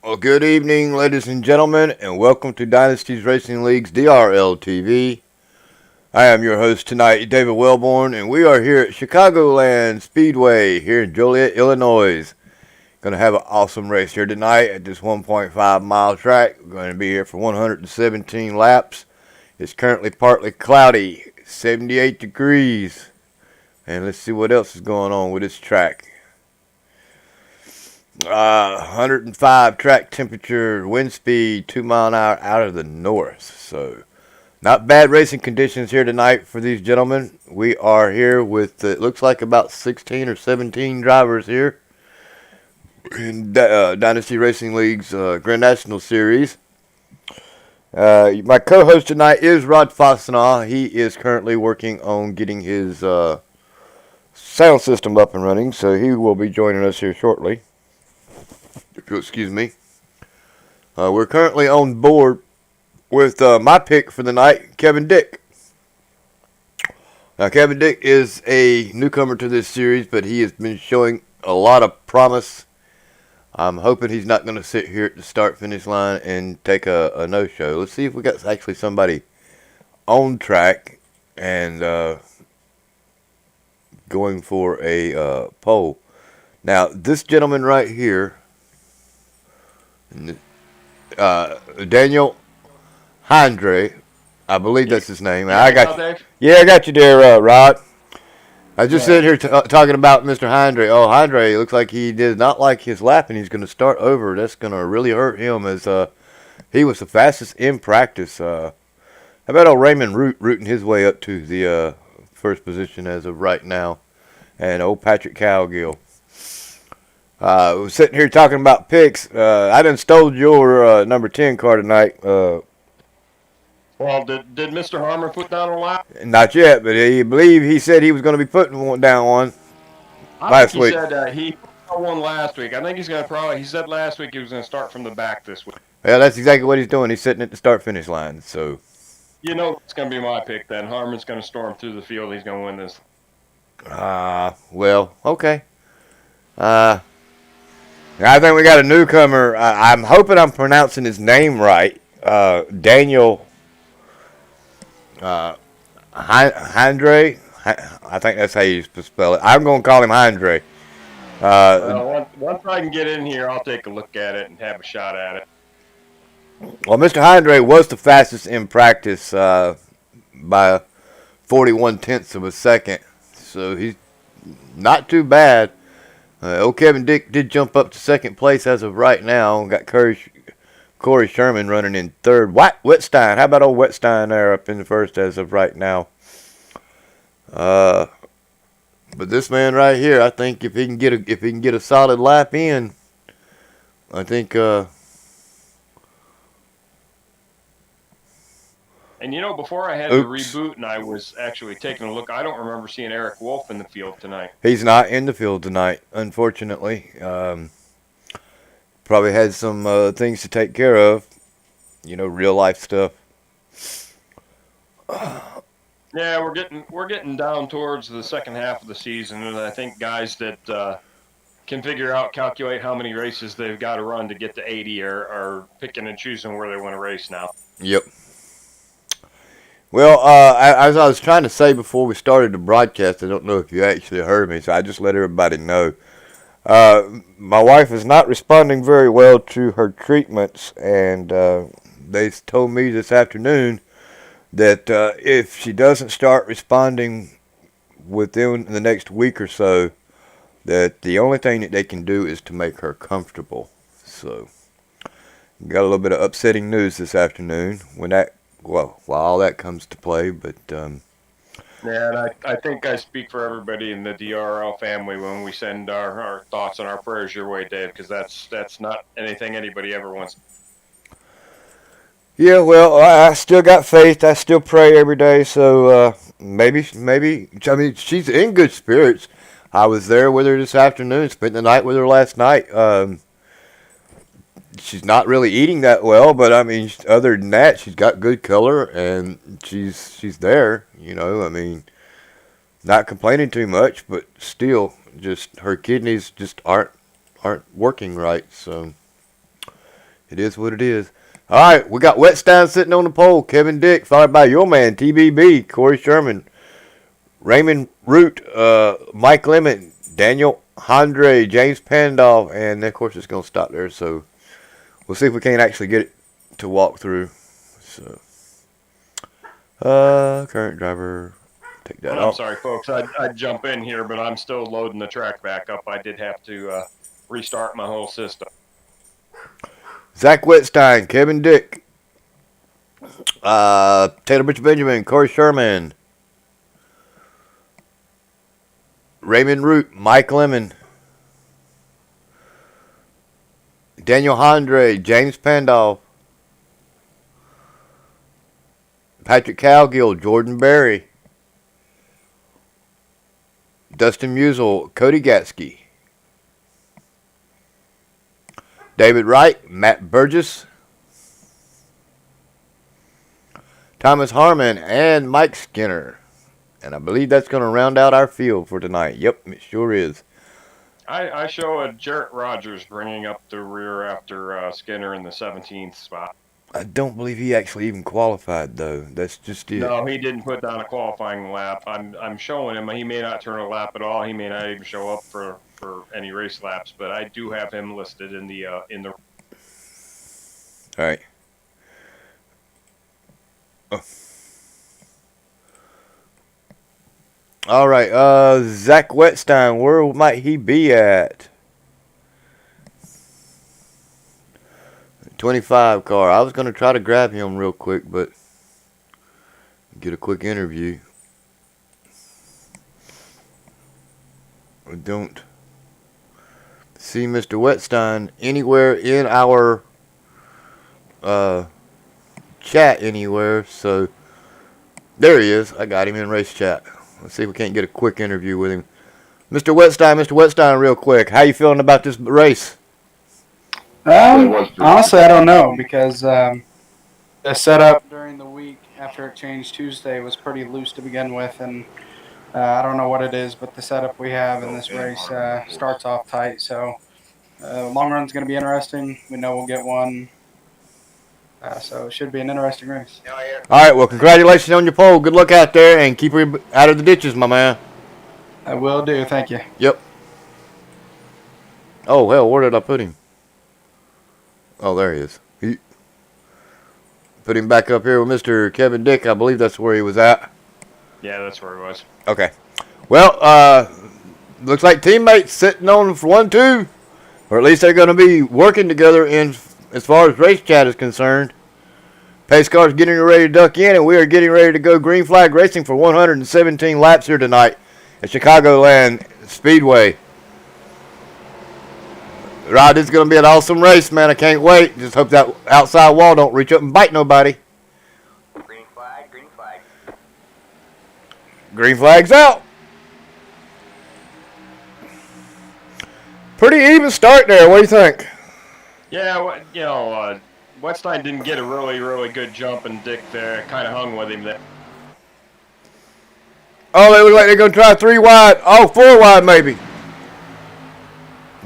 Well, good evening, ladies and gentlemen, and welcome to Dynasty's Racing League's DRL TV. I am your host tonight, David Wellborn, and we are here at Chicagoland Speedway here in Joliet, Illinois. Going to have an awesome race here tonight at this 1.5 mile track. We're going to be here for 117 laps. It's currently partly cloudy, 78 degrees. And let's see what else is going on with this track. 105 track temperature, wind speed 2 mile an hour out of the north. So, not bad racing conditions here tonight for these gentlemen. We are here with, it looks like about 16 or 17 drivers here in Dynasty Racing League's Grand National Series. My co-host tonight is Rod Fossenaw. He is currently working on getting his sound system up and running, so he will be joining us here shortly. If you'll excuse me. We're currently on board with my pick for the night, Kevin Dick. Now, Kevin Dick is a newcomer to this series, but he has been showing a lot of promise. I'm hoping he's not going to sit here at the start-finish line and take a no-show. Let's see if we got actually somebody on track and going for a pole. Now, this gentleman right here, Daniel Hindre, I believe that's his name. I got you there, Rod. I just sitting here talking about Mr. Hindre. Oh, Hindre looks like he did not like his lap, and he's going to start over. That's going to really hurt him, as he was the fastest in practice. How about old Raymond rooting his way up to the first position as of right now, and old Patrick Cowgill. We're sitting here talking about picks. I done stole your number 10 car tonight. Well, did Mr. Harmon put down a lap? Not yet, but he said he was going to be putting down one last week. He said he put one last week. I think he's going to he said last week he was going to start from the back this week. Yeah, that's exactly what he's doing. He's sitting at the start-finish line. So, you know, it's going to be my pick then. Harmon's going to storm through the field. He's going to win this. Well, okay. I think we got a newcomer. I'm hoping I'm pronouncing his name right. Daniel Hindre. I think that's how you spell it. I'm going to call him Hindre. Well, once I can get in here, I'll take a look at it and have a shot at it. Well, Mr. Hindre was the fastest in practice by 41/10 of a second. So he's not too bad. Old Kevin Dick did jump up to second place as of right now. Got Corey Sherman running in third. Wetstein. How about old Wetstein there up in the first as of right now? But this man right here, I think if he can get a solid lap in, I think. And you know, before I had to reboot and I was actually taking a look, I don't remember seeing Eric Wolf in the field tonight. He's not in the field tonight, unfortunately. Probably had some things to take care of, real life stuff. Yeah, we're getting down towards the second half of the season, and I think guys that can calculate how many races they've got to run to get to 80 are picking and choosing where they want to race now. Yep. Well, as I was trying to say before we started the broadcast, I don't know if you actually heard me, so I just let everybody know. My wife is not responding very well to her treatments, and they told me this afternoon that if she doesn't start responding within the next week or so, that the only thing that they can do is to make her comfortable. So, got a little bit of upsetting news this afternoon while all that comes to play, but yeah, and I think I speak for everybody in the DRL family when we send our thoughts and our prayers your way, Dave, because that's not anything anybody ever wants. Yeah, well, I still got faith. I still pray every day, so maybe. I mean, she's in good spirits. I was there with her this afternoon, spent the night with her last night. She's not really eating that well, but I mean, other than that, she's got good color and she's there. I mean, not complaining too much, but still, just her kidneys just aren't working right. So It is what it is. All right, we got Wetstein sitting on the pole. Kevin Dick, followed by your man, TBB, Corey Sherman, Raymond Root, Mike Lemon, Daniel Andre, James Pandolf, and of course it's going to stop there. So we'll see if we can't actually get it to walk through. So, current driver, take that I'm off. sorry, folks. I'd jump in here, but I'm still loading the track back up. I did have to restart my whole system. Zach Wetstein, Kevin Dick, Taylor Butch Benjamin, Corey Sherman, Raymond Root, Mike Lemon, Daniel Andre, James Pandolf, Patrick Cowgill, Jordan Berry, Dustin Musial, Cody Gatsky, David Wright, Matt Burgess, Thomas Harmon, and Mike Skinner. And I believe that's going to round out our field for tonight. Yep, it sure is. I show a Jarrett Rogers bringing up the rear after Skinner in the 17th spot. I don't believe he actually even qualified, though. That's just it. No, he didn't put down a qualifying lap. I'm showing him. He may not turn a lap at all. He may not even show up for any race laps. But I do have him listed in the All right. Oh. All right. Zach Wetstein, where might he be at? 25 car. I was going to try to grab him real quick, but get a quick interview. I don't see Mr. Wetstein anywhere in our chat anywhere, so there he is. I got him in race chat. Let's see if we can't get a quick interview with him. Mr. Wetstein, real quick. How you feeling about this race? Honestly, I don't know because the setup during the week after it changed Tuesday was pretty loose to begin with, and I don't know what it is, but the setup we have in this race starts off tight. So long run's going to be interesting. We know we'll get one, so it should be an interesting race. All right, well, congratulations on your pole. Good luck out there, and keep her out of the ditches, my man. I will do. Thank you. Yep. Oh, hell, where did I put him? Oh, there he is. Put him back up here with Mr. Kevin Dick. I believe that's where he was at. Yeah, that's where he was. Okay. Well, looks like teammates sitting on for 1-2. Or at least they're going to be working together in as far as race chat is concerned. Pace car's getting ready to duck in, and we are getting ready to go green flag racing for 117 laps here tonight at Chicagoland Speedway. Rod, this is going to be an awesome race, man. I can't wait. Just hope that outside wall don't reach up and bite nobody. Green flag, green flag. Green flag's out. Pretty even start there. What do you think? Yeah, Wetstein didn't get a really, really good jump, and Dick there kind of hung with him there. Oh, they look like they're going to try 3 wide. Oh, 4 wide maybe.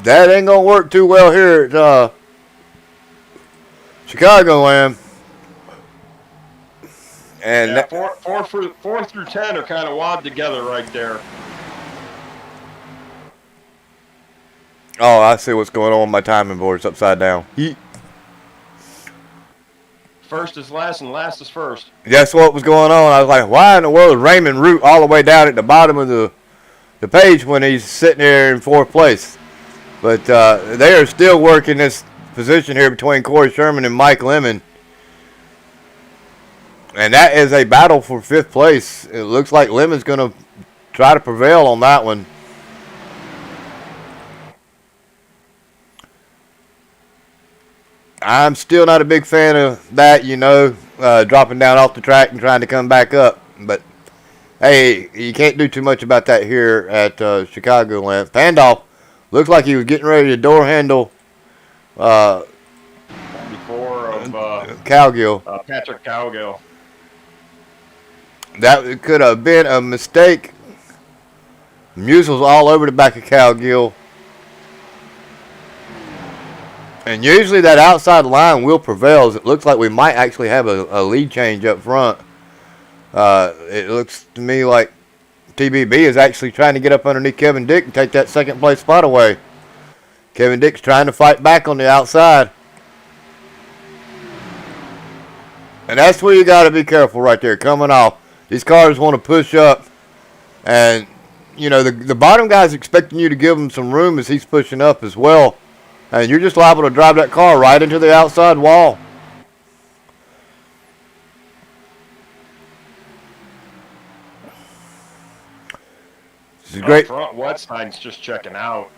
That ain't going to work too well here at Chicagoland. And yeah, 4 through 10 are kind of wad together right there. Oh, I see what's going on. My timing board's upside down. First is last and last is first. That's what was going on. I was like, why in the world is Raymond Root all the way down at the bottom of the page when he's sitting there in 4th place? But they are still working this position here between Corey Sherman and Mike Lemon. And that is a battle for 5th place. It looks like Lemon's going to try to prevail on that one. I'm still not a big fan of that, dropping down off the track and trying to come back up. But, hey, you can't do too much about that here at Chicagoland. Pandolf looks like he was getting ready to door handle Before of Cowgill. Patrick Cowgill. That could have been a mistake. Musel's all over the back of Cowgill. And usually that outside line will prevail. It looks like we might actually have a lead change up front. It looks to me like TBB is actually trying to get up underneath Kevin Dick and take that second place spot away. Kevin Dick's trying to fight back on the outside. And that's where you got to be careful right there, coming off. These cars want to push up. And, you know, the bottom guy's expecting you to give him some room as he's pushing up as well. And you're just liable to drive that car right into the outside wall. This is great. Front, Wetstein's just checking out.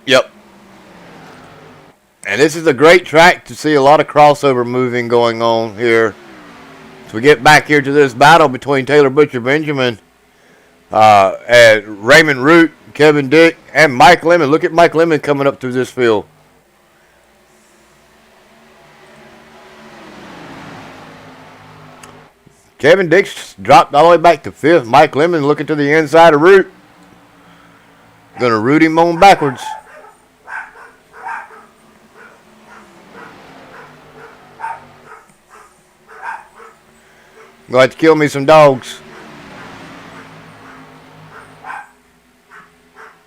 Yep. And this is a great track to see a lot of crossover moving going on here. So we get back here to this battle between Taylor Butcher Benjamin and Raymond Root, Kevin Dick, and Mike Lemon. Look at Mike Lemon coming up through this field. Kevin Dick's dropped all the way back to 5th. Mike Lemon looking to the inside of Root. Going to root him on backwards. Going to have to kill me some dogs.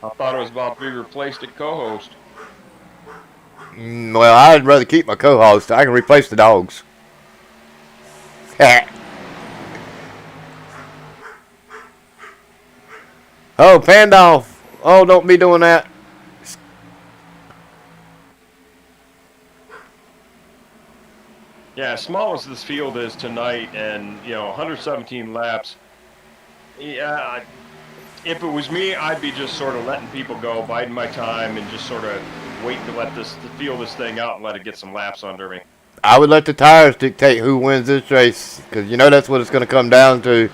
I thought it was about to be replaced at co-host. Well, I'd rather keep my co-host. I can replace the dogs. Oh, Pandolf. Oh, don't be doing that. Yeah, as small as this field is tonight, and 117 laps. Yeah, if it was me, I'd be just sort of letting people go, biding my time, and just sort of waiting to feel this thing out and let it get some laps under me. I would let the tires dictate who wins this race, because that's what it's going to come down to.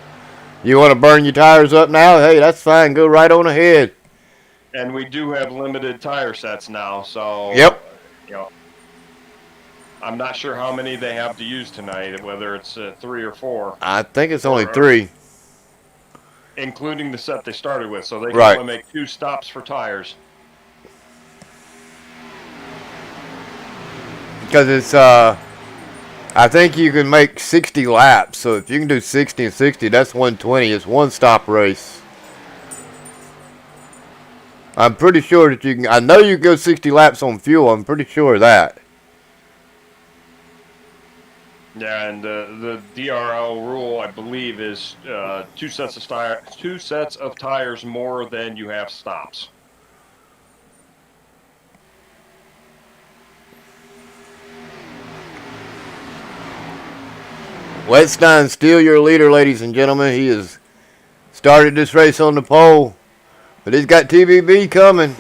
You want to burn your tires up now? Hey, that's fine. Go right on ahead. And we do have limited tire sets now, so Yep. I'm not sure how many they have to use tonight, whether it's 3 or 4. I think it's only 3. Including the set they started with, so they can Right. only make 2 stops for tires. Because it's, I think you can make 60 laps. So if you can do 60 and 60, that's 120. It's one stop race. I'm pretty sure that you can. I know you can go 60 laps on fuel. I'm pretty sure of that. Yeah, and the DRL rule, I believe, is 2 sets of tires more than you have stops. Wetstein still your leader, ladies and gentlemen. He has started this race on the pole, but he's got TBB coming.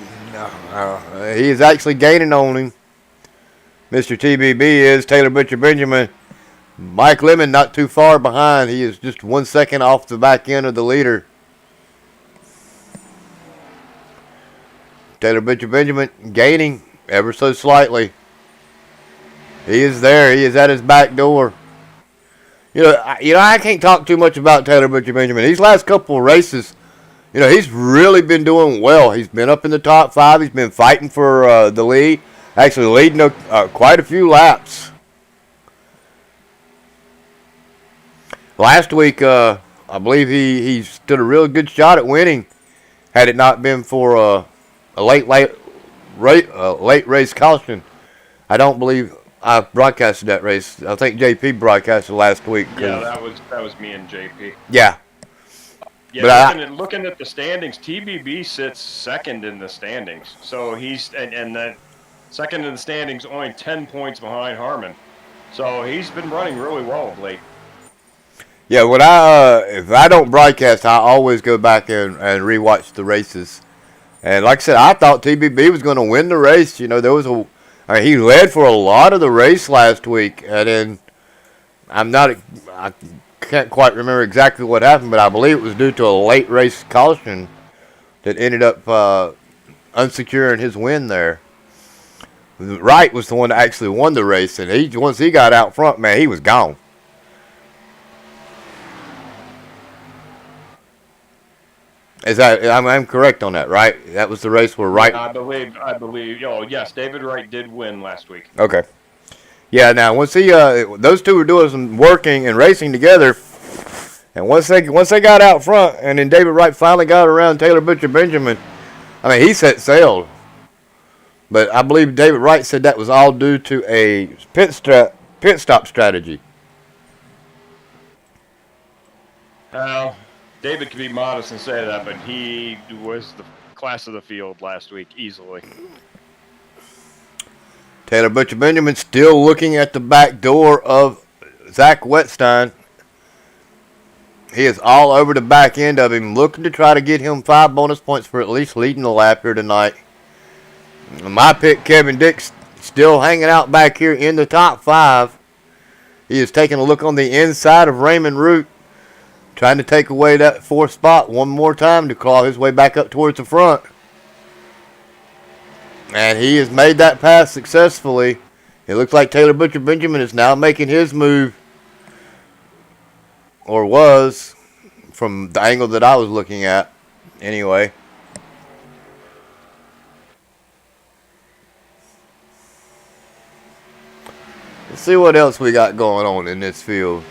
He is actually gaining on him. Mr. TBB is Taylor Butcher Benjamin. Mike Lemon not too far behind. He is just 1 second off the back end of the leader. Taylor Butcher Benjamin gaining ever so slightly. He is there. He is at his back door. I can't talk too much about Taylor Butcher Benjamin. These last couple of races, he's really been doing well. He's been up in the top 5. He's been fighting for the lead. Actually leading quite a few laps. Last week, I believe he stood a real good shot at winning. Had it not been for a late race caution. I don't believe I broadcasted that race. I think JP broadcasted last week. Yeah, that was me and JP. Yeah. Yeah, But looking at the standings, TBB sits second in the standings. So he's and that second in the standings, only 10 points behind Harmon. So he's been running really well of late. Yeah, if I don't broadcast, I always go back and rewatch the races. And like I said, I thought TBB was going to win the race. He led for a lot of the race last week, and then I can't quite remember exactly what happened, but I believe it was due to a late race caution that ended up unsecuring his win there. Wright was the one that actually won the race, and once he got out front, man, he was gone. I'm correct on that, right? That was the race where Wright. I believe. Oh, yes, David Wright did win last week. Okay. Yeah. Now once those two were doing some working and racing together, and once they got out front, and then David Wright finally got around Taylor Butcher Benjamin. I mean, he set sail. But I believe David Wright said that was all due to a pit stop strategy. Well, David could be modest and say that, but he was the class of the field last week easily. Taylor Butcher Benjamin still looking at the back door of Zach Wetstein. He is all over the back end of him, looking to try to get him 5 bonus points for at least leading the lap here tonight. My pick, Kevin Dick's still hanging out back here in the top 5. He is taking a look on the inside of Raymond Root, trying to take away that 4th spot one more time to claw his way back up towards the front. And he has made that pass successfully. It looks like Taylor Butcher Benjamin is now making his move, or was, from the angle that I was looking at anyway. Let's see what else we got going on in this field.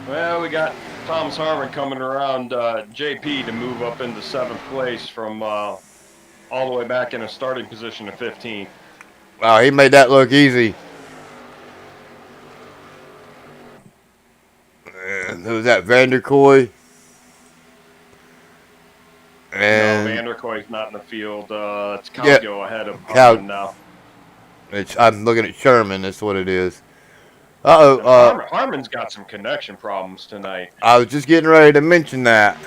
Well, we got Thomas Harmon coming around JP to move up into 7th place from all the way back in a starting position of 15th. Wow, he made that look easy. And who was that, Vanderkoy? And No, Vanderkoy's not in the field. It's Calgo ahead of Cal- Harmon now. I'm looking at Sherman, that's what it is. Uh-oh. Harmon's got some connection problems tonight. I was just getting ready to mention that.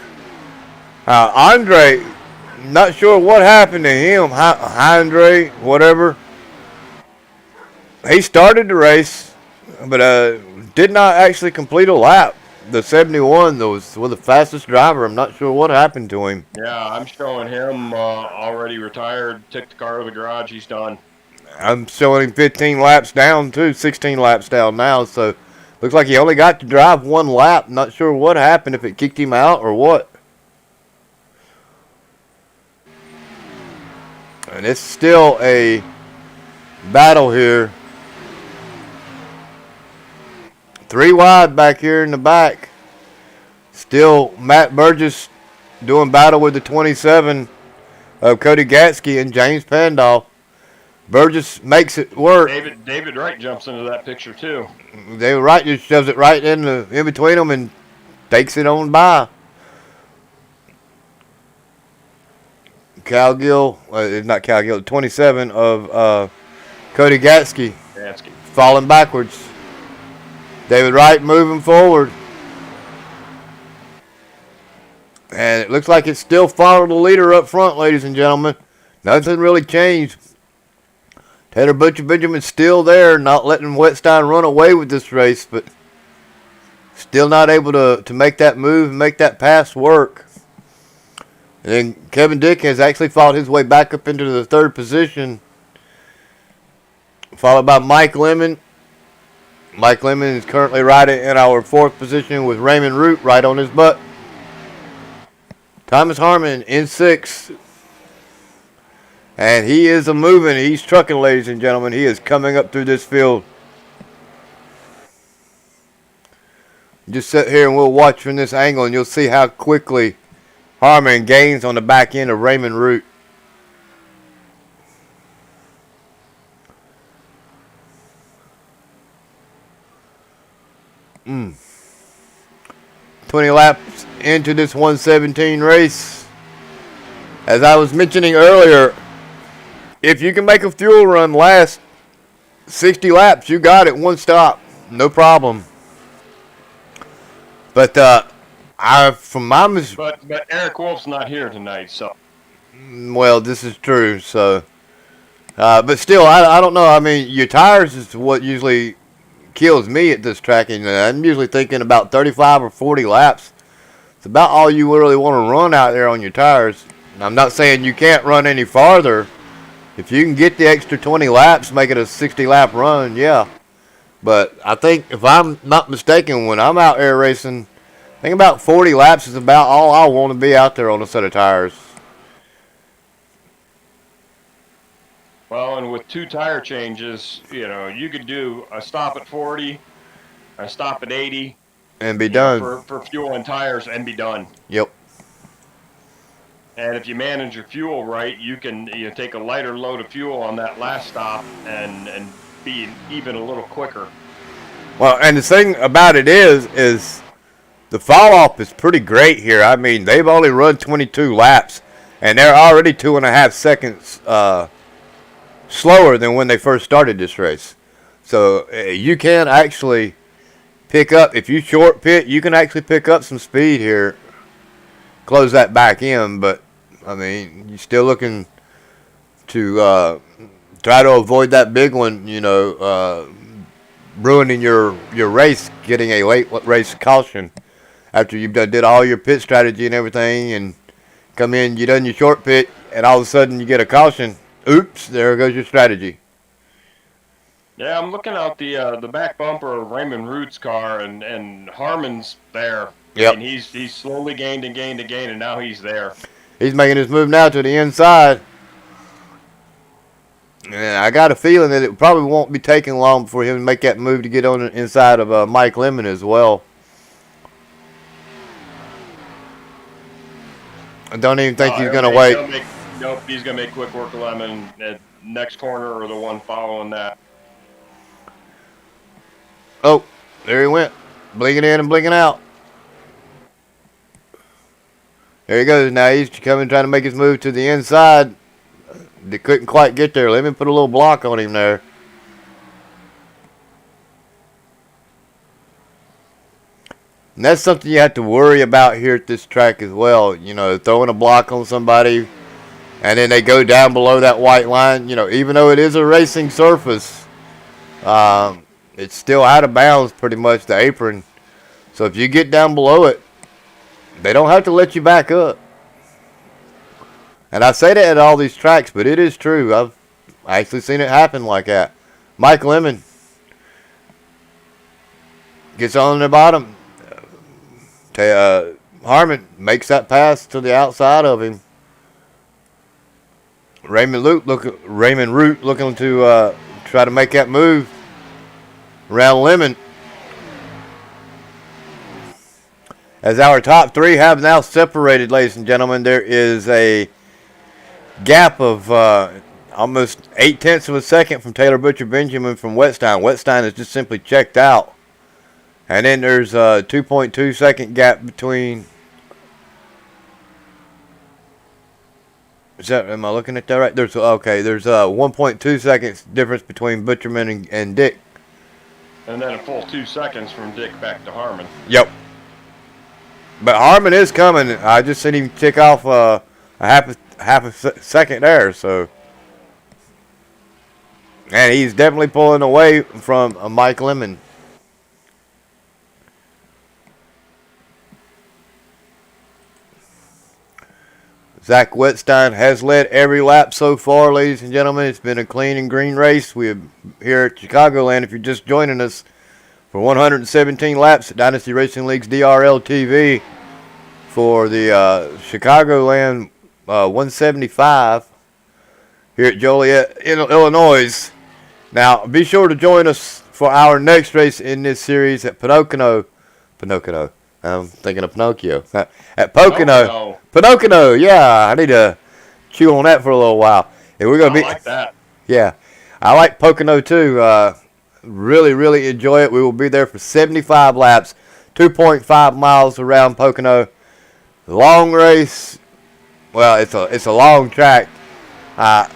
Andre, not sure what happened to him. Andre, whatever. He started the race, but did not actually complete a lap. The 71 was the fastest driver. I'm not sure what happened to him. Yeah, I'm showing him already retired. Took the car to the garage. He's done. I'm showing him 15 laps down, too. 16 laps down now. So, looks like he only got to drive 1 lap. Not sure what happened, if it kicked him out or what. And it's still a battle here. 3 wide back here in the back. Still Matt Burgess doing battle with the 27 of Cody Gatsky and James Pandolf. Burgess makes it work. David Wright jumps into that picture too. David Wright just shoves it right in between them and takes it on by. Not Calgill, the 27 of Cody Gatsky falling backwards. David Wright moving forward. And it looks like it's still following the leader up front, ladies and gentlemen. Nothing really changed. Taylor Butcher Benjamin's still there, not letting Wetstein run away with this race, but still not able to make that move and make that pass work. And then Kevin Dick has actually fought his way back up into the 3rd position, followed by Mike Lemon. Mike Lemon is currently riding in our 4th position with Raymond Root right on his butt. Thomas Harmon in 6th. And he is moving. He's trucking, ladies and gentlemen. He is coming up through this field. Just sit here and we'll watch from this angle, and you'll see how quickly Harmon gains on the back end of Raymond Root. Mm. 20 laps into this 117 race. As I was mentioning earlier, if you can make a fuel run last 60 laps, you got it, 1 stop, no problem. But but Eric Wolf's not here tonight, so. Well, this is true. So, but still, I don't know. I mean, your tires is what usually kills me at this track, and I'm usually thinking about 35 or 40 laps. It's about all you really want to run out there on your tires. And I'm not saying you can't run any farther. If you can get the extra 20 laps, make it a 60-lap run, yeah. But I think, if I'm not mistaken, when I'm out air racing, I think about 40 laps is about all I want to be out there on a set of tires. Well, and with 2 tire changes, you could do a stop at 40, a stop at 80, And be done. For fuel and tires and be done. Yep. And if you manage your fuel right, you can take a lighter load of fuel on that last stop and be even a little quicker. Well, and the thing about it is the fall off is pretty great here. I mean, they've only run 22 laps, and they're already 2.5 seconds slower than when they first started this race. So you can actually pick up, if you short pit, you can actually pick up some speed here, close that back in. But I mean, you're still looking to try to avoid that big one, ruining your race, getting a late race caution after you've did all your pit strategy and everything, and come in, you done your short pit, and all of a sudden you get a caution. Oops, there goes your strategy. Yeah, I'm looking out the back bumper of Raymond Root's car, and Harmon's there. Yep. And he's slowly gained, and now he's there. He's making his move now to the inside. And I got a feeling that it probably won't be taking long for him to make that move to get on the inside of Mike Lemon as well. I don't even think he's going to wait. Nope, he's going to make quick work of Lemon at next corner or the one following that. Oh, there he went. Blinking in and blinking out. There he goes. Now he's coming, trying to make his move to the inside. They couldn't quite get there. Let me put a little block on him there. And that's something you have to worry about here at this track as well. Throwing a block on somebody, and then they go down below that white line. Even though it is a racing surface, it's still out of bounds pretty much, the apron. So if you get down below it, they don't have to let you back up. And I say that at all these tracks, but it is true. I've actually seen it happen like that. Mike Lemon gets on the bottom. Harmon makes that pass to the outside of him. Raymond Root looking to try to make that move around Lemon. As our top 3 have now separated, ladies and gentlemen, there is a gap of almost 0.8 of a second from Taylor Butcher Benjamin from Wetstein. Wetstein is just simply checked out. And then there's a 2.2 second gap between. Am I looking at that right? There's 1.2 seconds difference between Butcherman and Dick. And then a full 2 seconds from Dick back to Harmon. Yep. But Harmon is coming. I just seen him tick off a half a second there. So, and he's definitely pulling away from Mike Lemon. Zach Wetstein has led every lap so far, ladies and gentlemen. It's been a clean and green race. We're here at Chicagoland. If you're just joining us for 117 laps at Dynasty Racing League's DRL TV for the Chicagoland 175 here at Joliet, Illinois. Now, be sure to join us for our next race in this series at Pocono. I'm thinking of Pinocchio. At Pocono. Pocono, yeah. I need to chew on that for a little while. And we're gonna I like that. Yeah. I like Pocono too. Really, really enjoy it. We will be there for 75 laps, 2.5 miles around Pocono. Long race. Well, it's a long track. I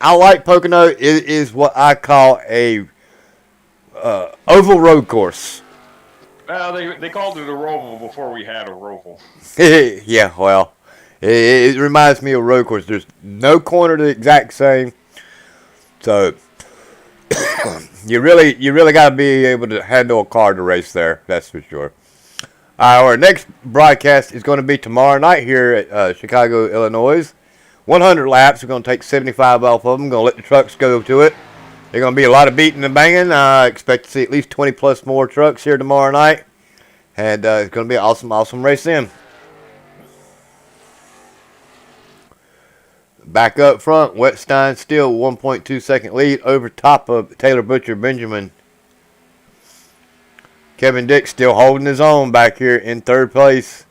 like Pocono. It is what I call a oval road course. Well, they called it a roval before we had a roval. Yeah, well, it reminds me of a road course. There's no corner the exact same, so you really got to be able to handle a car to race there. That's for sure. Our next broadcast is going to be tomorrow night here at Chicago, Illinois. 100 laps. We're going to take 75 off of them. Going to let the trucks go to it. There's going to be a lot of beating and banging. I expect to see at least 20 plus more trucks here tomorrow night. And it's going to be an awesome race in. Back up front, Wetstein still 1.2 second lead over top of Taylor Butcher Benjamin. Kevin Dick still holding his own back here in third place.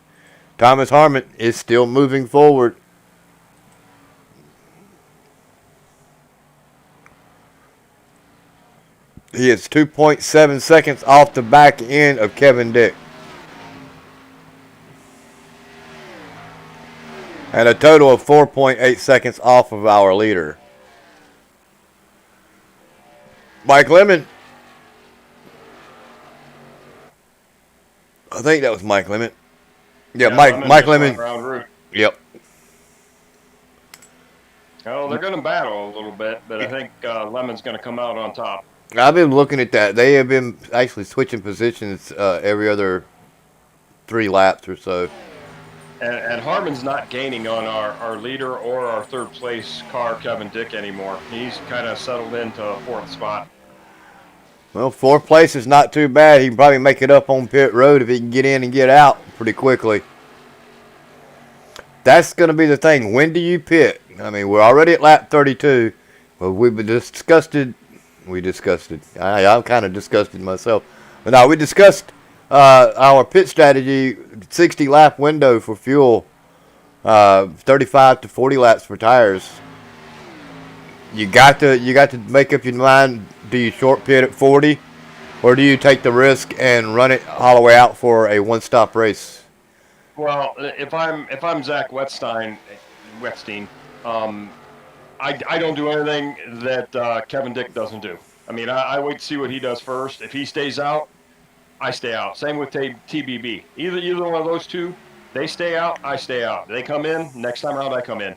Thomas Harmon is still moving forward. He is 2.7 seconds off the back end of Kevin Dick. And a total of 4.8 seconds off of our leader. Mike Lemon. I think that was Mike Lemon. Yeah, Mike Lemon. Yep. Oh, they're going to battle a little bit, but I think Lemon's going to come out on top. I've been looking at that. They have been actually switching positions every other 3 laps or so. And Harmon's not gaining on our leader or our third place car, Kevin Dick, anymore. He's kind of settled into a 4th spot. Well, 4th place is not too bad. He can probably make it up on pit road if he can get in and get out pretty quickly. That's going to be the thing. When do you pit? I mean, we're already at lap 32. Well, I'm kind of disgusted myself. But no, we discussed our pit strategy, 60 lap window for fuel, 35 to 40 laps for tires. You got to make up your mind. Do you short pit at 40, or do you take the risk and run it all the way out for a one-stop race? Well, if I'm Zach Wetstein, I don't do anything that Kevin Dick doesn't do. I mean, I wait to see what he does first. If he stays out, I stay out. Same with TBB. Either one of those two, they stay out, I stay out. They come in, next time around I come in.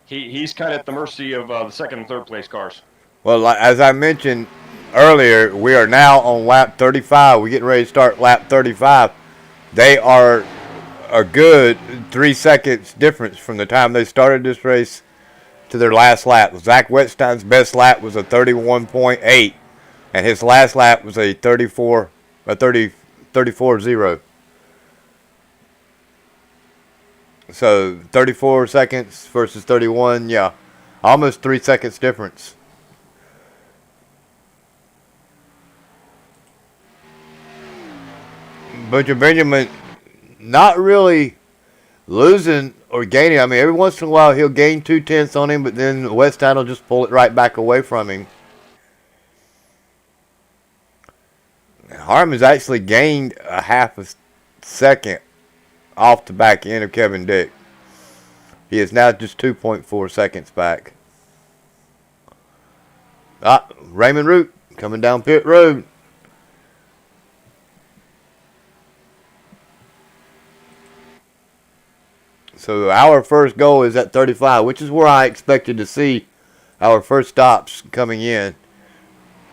He's kind of at the mercy of the 2nd and 3rd place cars. Well, as I mentioned earlier, we are now on lap 35. We're getting ready to start lap 35. They are a good 3 seconds difference from the time they started this race to their last lap. Zach Wetstein's best lap was a 31.8, and his last lap was a 34.0. So 34 seconds versus 31, yeah, almost 3 seconds difference. Butcher Benjamin not really losing or gaining. I mean, every once in a while he'll gain 2/10 on him, but then Wetstein will just pull it right back away from him. Harmon's actually gained a half a second off the back end of Kevin Dick. He is now just 2.4 seconds back. Raymond Root coming down pit road. So our first goal is at 35, which is where I expected to see our first stops coming in.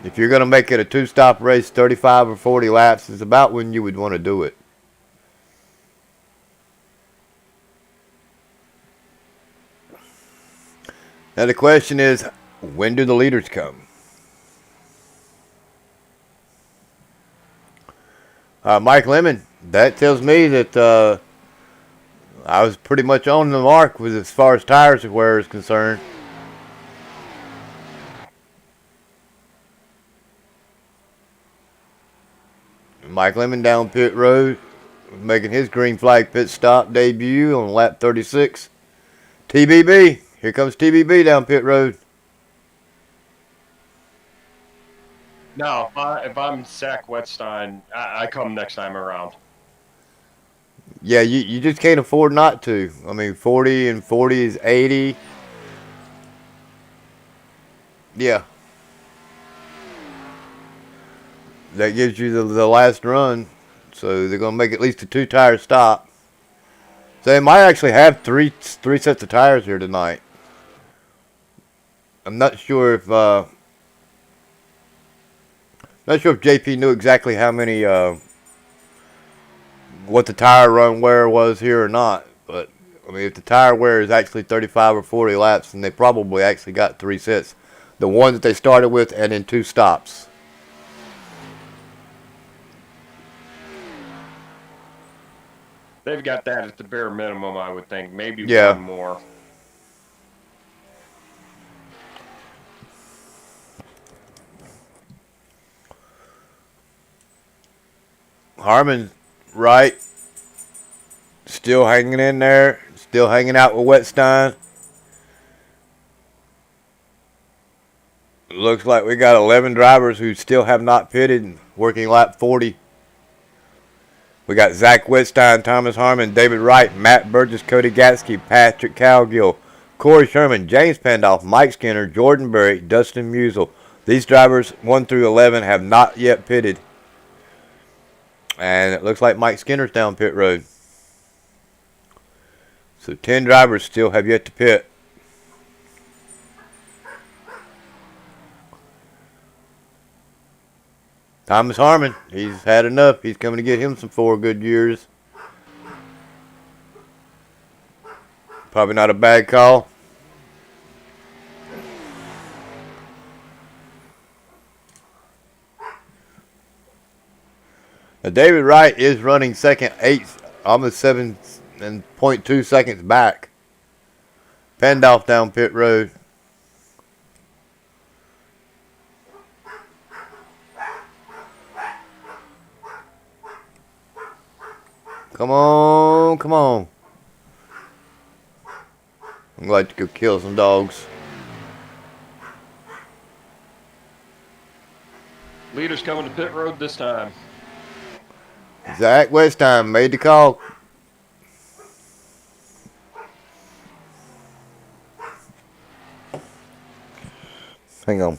If you're going to make it a 2-stop race, 35 or 40 laps is about when you would want to do it. Now the question is, when do the leaders come? Mike Lemon, that tells me that I was pretty much on the mark with as far as tires wear is concerned. Mike Lemon down pit road, making his green flag pit stop debut on lap 36. TBB, here comes TBB down pit road. Now, if I'm Zach Wetstein, I come next time around. Yeah, you just can't afford not to. I mean, 40 and 40 is 80. Yeah. That gives you the last run. So they're going to make at least a 2-tire stop. So they might actually have three sets of tires here tonight. I'm not sure if JP knew exactly how many what the tire run wear was here or not, but I mean, if the tire wear is actually 35 or 40 laps, then they probably actually got 3 sets. The one that they started with and then 2 stops. They've got that at the bare minimum, I would think. Maybe Yeah. one more. Harmon, right, still hanging in there, still hanging out with Wetstein. Looks like we got 11 drivers who still have not pitted, working lap 40. We got Zach Wetstein, Thomas Harmon, David Wright, Matt Burgess, Cody Gatsky, Patrick Cowgill, Corey Sherman, James Pandolf, Mike Skinner, Jordan Berry, Dustin Musial. These drivers, 1 through 11, have not yet pitted. And it looks like Mike Skinner's down pit road. So 10 drivers still have yet to pit. Thomas Harmon, he's had enough. He's coming to get him some 4 good years. Probably not a bad call. Now David Wright is running second, 8th, almost 7.2 seconds back. Pandolf down pit road. Come on, come on. I'm glad to go kill some dogs. Leader's coming to pit road this time. Zach Westheim made the call. Hang on.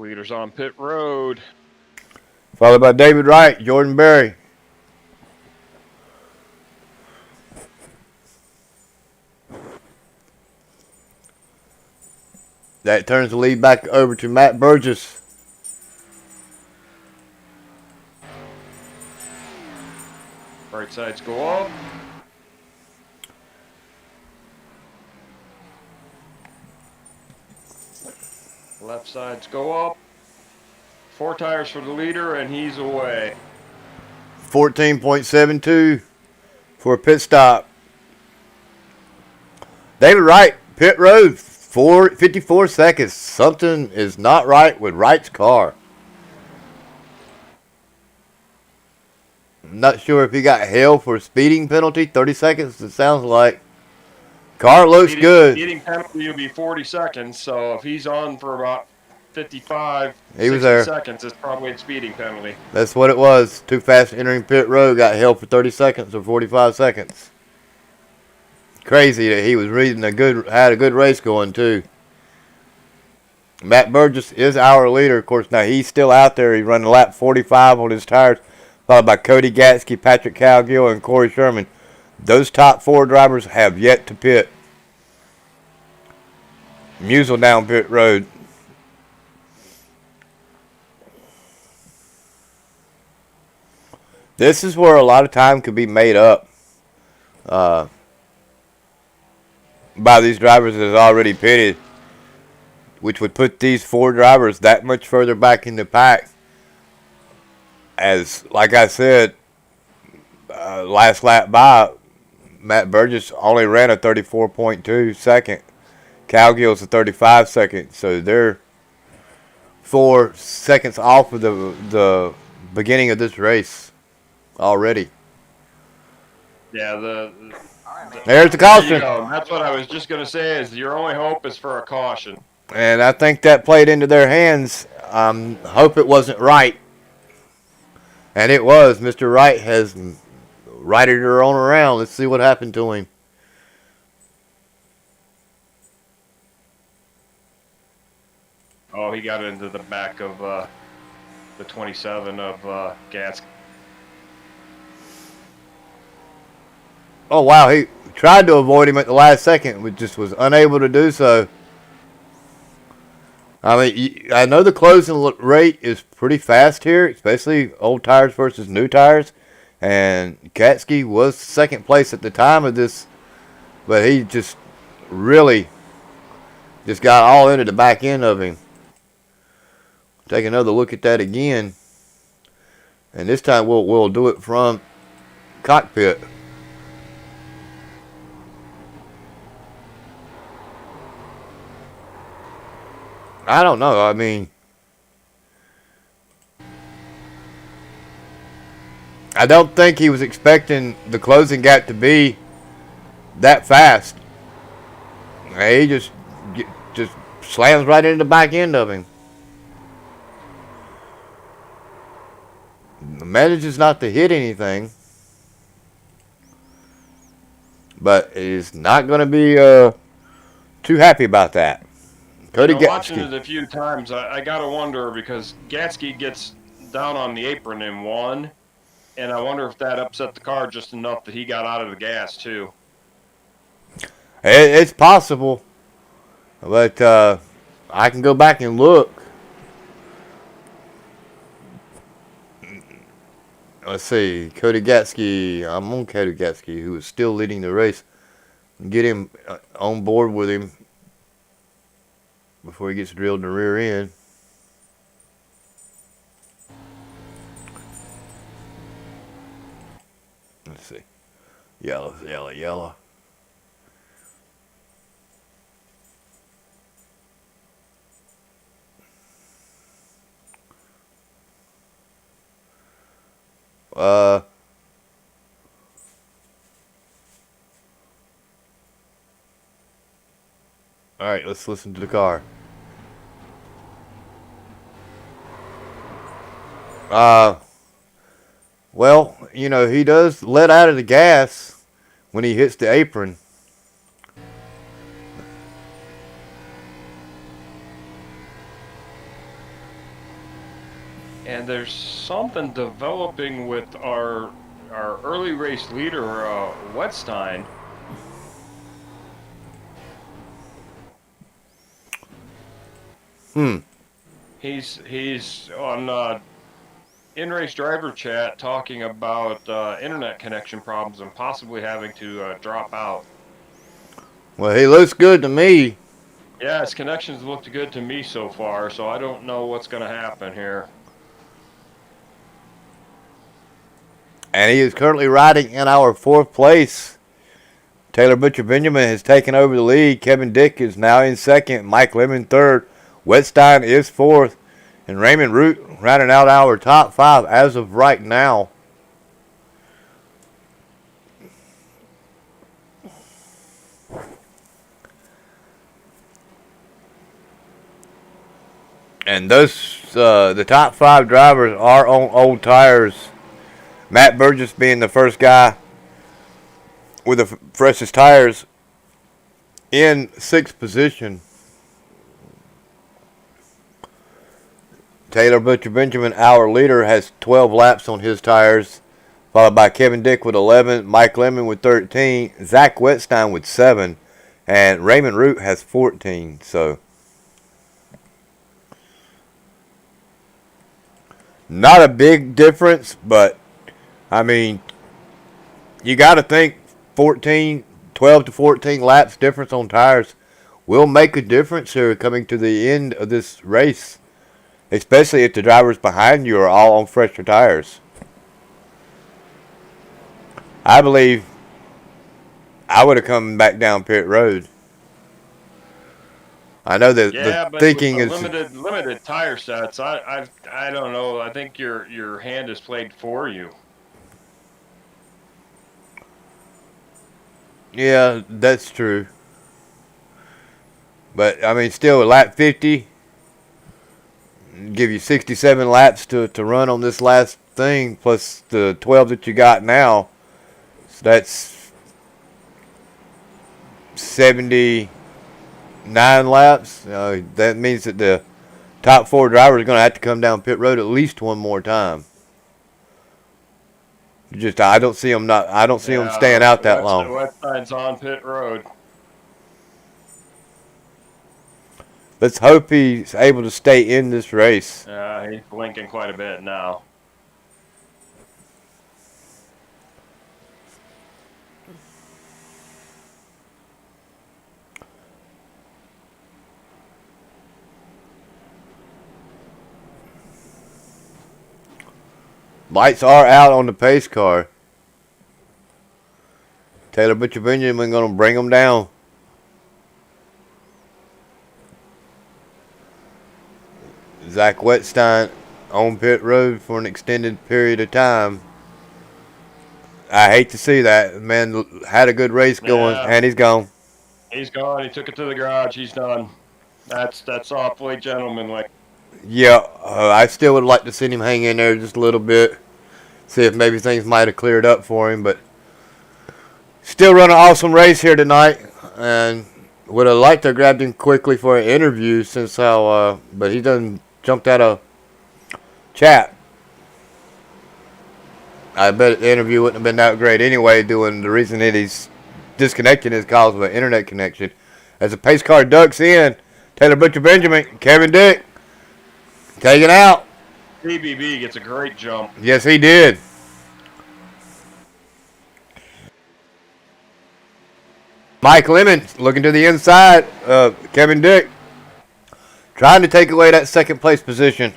Leader's on pit road. Followed by David Wright, Jordan Berry. That turns the lead back over to Matt Burgess. Right sides go up. Left sides go up. 4 tires for the leader, and he's away. 14.72 for a pit stop. David Wright, pit road, 54 seconds. Something is not right with Wright's car. I'm not sure if he got held for a speeding penalty. 30 seconds, it sounds like. Car looks good. Speeding penalty will be 40 seconds, so if he's on for about 55, He was 60 there. seconds, it's probably a speeding penalty. That's what it was. Too fast entering pit road, got held for 30 seconds or 45 seconds. Crazy that he was had a good race going too. Matt Burgess is our leader. Of course, now he's still out there. He's running lap 45 on his tires, followed by Cody Gatsky, Patrick Cowgill, and Corey Sherman. Those top 4 drivers have yet to pit. Musial down pit road. This is where a lot of time could be made up by these drivers that have already pitted, which would put these 4 drivers that much further back in the pack. As, like I said, last lap by, Matt Burgess only ran a 34.2 second. Cowgill's a 35 second. So they're 4 seconds off of the beginning of this race already. Yeah, There's the caution. that's what I was just going to say, is your only hope is for a caution. And I think that played into their hands. Hope it wasn't right. And it was. Mr. Wright has righted her on around. Let's see what happened to him. Oh, he got into the back of the 27 of Gas. Oh, wow. He tried to avoid him at the last second, but just was unable to do so. I mean, I know the closing rate is pretty fast here, especially old tires versus new tires. And Gatsky was second place at the time of this, but he just really just got all into the back end of him. take another look at that again. And this time we'll do it from cockpit. I don't know. I mean, I don't think he was expecting the closing gap to be that fast. He just slams right into the back end of him. Manages not to hit anything, but is not going to be too happy about that. Cody Watching it Gatsky. a few times, I got to wonder because Gatsky gets down on the apron in one, and I wonder if that upset the car just enough that he got out of the gas too. It's possible, but I can go back and look. Let's see, Cody Gatsky. I'm on Cody Gatsky, who is still leading the race. Get him on board with him before he gets drilled in the rear end. Let's see. Yellow, yellow, yellow. All right, let's listen to the car. Well, you know, he does let out of the gas when he hits the apron. And there's something developing with our early race leader, Wetstein. He's on in-race driver chat talking about internet connection problems and possibly having to drop out. Well, he looks good to me. Yeah, his connections looked good to me so far, so I don't know what's going to happen here. And he is currently riding in our 4th place. Taylor Butcher Benjamin has taken over the lead. Kevin Dick is now in 2nd. Mike Lemon 3rd. Wetstein is 4th. And Raymond Root rounding out our top 5 as of right now. And those the top 5 drivers are on old tires. Matt Burgess being the first guy with the freshest tires in 6th position. Taylor Butcher Benjamin, our leader, has 12 laps on his tires, followed by Kevin Dick with 11, Mike Lemon with 13, Zach Wetstein with 7, and Raymond Root has 14. So not a big difference, but I mean, you got to think 12 to 14 laps difference on tires will make a difference here coming to the end of this race, especially if the drivers behind you are all on fresher tires. I believe I would have come back down pit road. I know that the but thinking with is limited tire sets. I don't know. I think your hand is played for you. yeah, that's true. But I mean, still, lap 50, give you 67 laps to run on this last thing, plus the 12 that you got now. So that's 79 laps. That means that the top 4 drivers are going to have to come down pit road at least one more time. I don't see them staying out that long. Wetstein's on pit road. Let's hope he's able to stay in this race. He's blinking quite a bit now. Lights are out on the pace car. Taylor Butcher Benjamin going to bring them down. Zach Wetstein on pit road for an extended period of time. I hate to see that. Man had a good race going, and he's gone. He's gone. He took it to the garage. He's done. That's awfully gentlemanlike. Yeah, I still would like to see him hang in there just a little bit. See if maybe things might have cleared up for him, but still running an awesome race here tonight, and would have liked to have grabbed him quickly for an interview since how, but he done jumped out of chat. I bet the interview wouldn't have been that great anyway, doing the reason that he's disconnected is because of an internet connection. As the pace car ducks in, Taylor Butcher Benjamin, Kevin Dick, taken out. BBB gets a great jump. Yes, he did. Mike Lemon looking to the inside of Kevin Dick, trying to take away that second place position.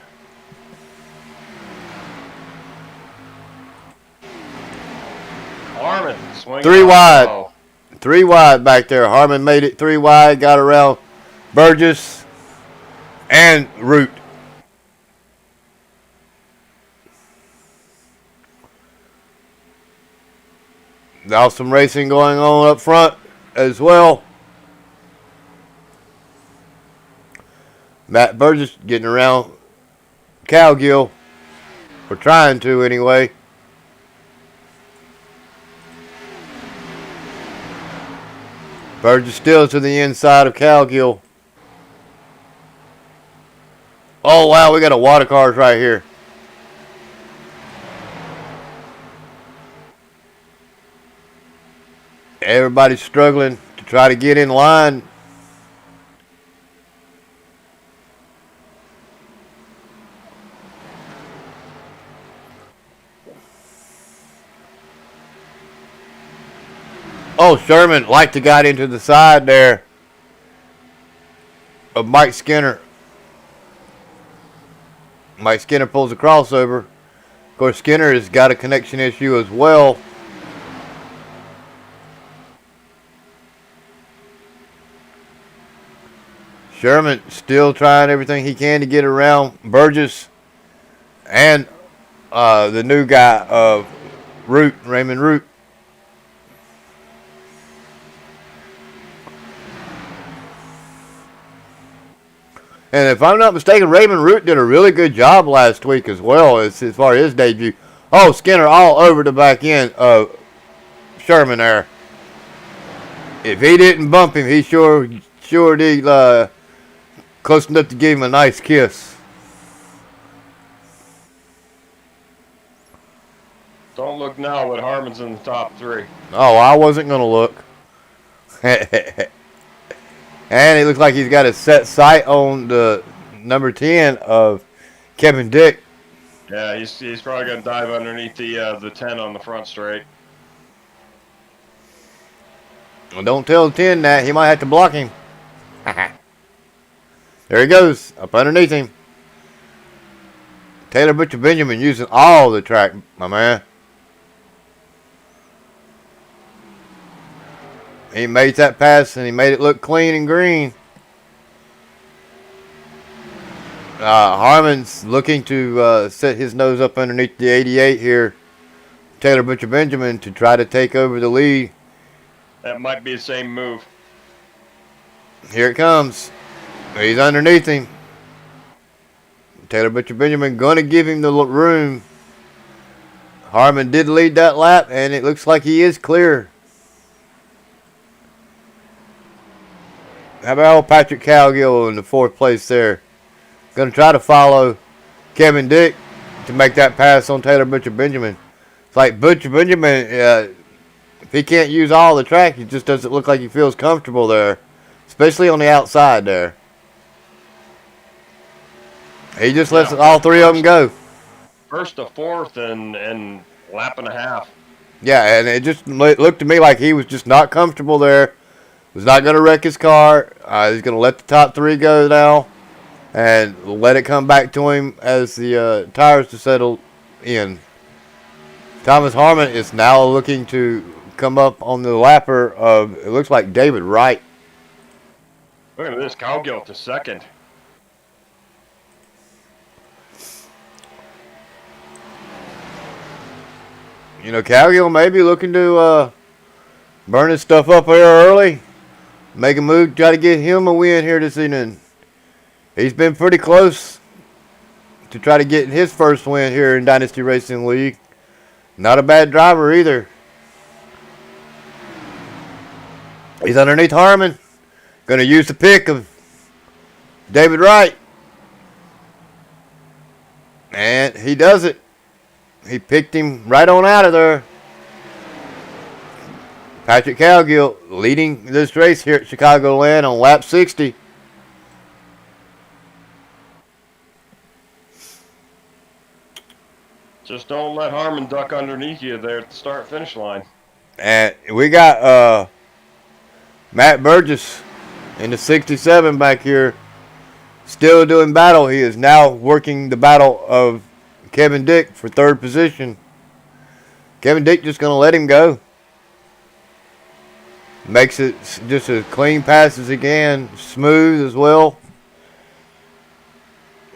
Harmon swinging. 3 wide. Oh. 3 wide back there. Harmon made it 3 wide, got around Burgess and Root. Now some racing going on up front as well. Matt Burgess getting around Cowgill, or trying to anyway. Burgess still to the inside of Cowgill. Oh wow, we got a water cars right here. Everybody's struggling to try to get in line. Oh, Sherman like to got into the side there of Mike Skinner. Mike Skinner pulls a crossover. Of course, Skinner has got a connection issue as well. Sherman still trying everything he can to get around Burgess and the new guy, Root, Raymond Root. And if I'm not mistaken, Raymond Root did a really good job last week as well as far as his debut. Oh, Skinner all over the back end of Sherman there. If he didn't bump him, he sure did close enough to give him a nice kiss. Don't look now, but Harmon's in the top 3. Oh, I wasn't going to look. And it looks like he's got a set sight on the number 10 of Kevin Dick. Yeah, he's probably going to dive underneath the 10 on the front straight. Well, don't tell the 10 that. He might have to block him. There he goes, up underneath him. Taylor Butcher Benjamin using all the track, my man. He made that pass and he made it look clean and green. Harmon's looking to set his nose up underneath the 88 here. Taylor Butcher Benjamin to try to take over the lead. That might be the same move. Here it comes. He's underneath him. Taylor Butcher Benjamin going to give him the room. Harmon did lead that lap, and it looks like he is clear. How about old Patrick Cowgill in the 4th place there? Going to try to follow Kevin Dick to make that pass on Taylor Butcher Benjamin. It's like Butcher Benjamin, if he can't use all the track, it just doesn't look like he feels comfortable there, especially on the outside there. He just lets all 3 of them go. First to 4th and lap and a half. Yeah, and it just looked to me like he was just not comfortable there. Was not going to wreck his car. He's going to let the top 3 go now and let it come back to him as the tires to settle in. Thomas Harmon is now looking to come up on the lapper of, it looks like David Wright. Look at this, Cowgill to second. You know, Cowgill may be looking to burn his stuff up here early. Make a move, try to get him a win here this evening. He's been pretty close to try to get his first win here in Dynasty Racing League. Not a bad driver either. He's underneath Harmon. Going to use the pick of David Wright. And he does it. He picked him right on out of there. Patrick Cowgill leading this race here at Chicagoland on lap 60. Just don't let Harmon duck underneath you there at the start-finish line. And we got Matt Burgess in the 67 back here, still doing battle. He is now working the battle of Kevin Dick for third position. Kevin Dick just going to let him go. Makes it just as clean pass as he can, smooth as well.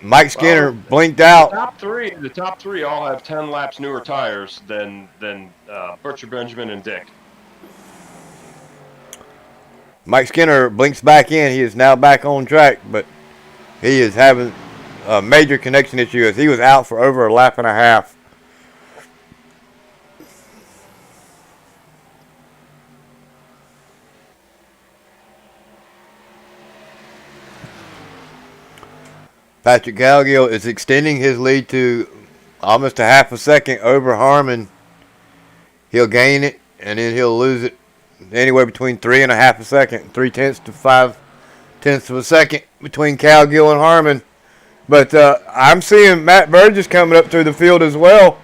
Mike Skinner blinked out. The top three all have 10 laps newer tires than Butcher, Benjamin, and Dick. Mike Skinner blinks back in. He is now back on track, but he is having a major connection issue as he was out for over a lap and a half. Patrick Cowgill is extending his lead to almost a half a second over Harmon. He'll gain it, and then he'll lose it anywhere between 3.5 seconds, 0.3 to 0.5 of a second between Cowgill and Harmon. But I'm seeing Matt Burgess coming up through the field as well.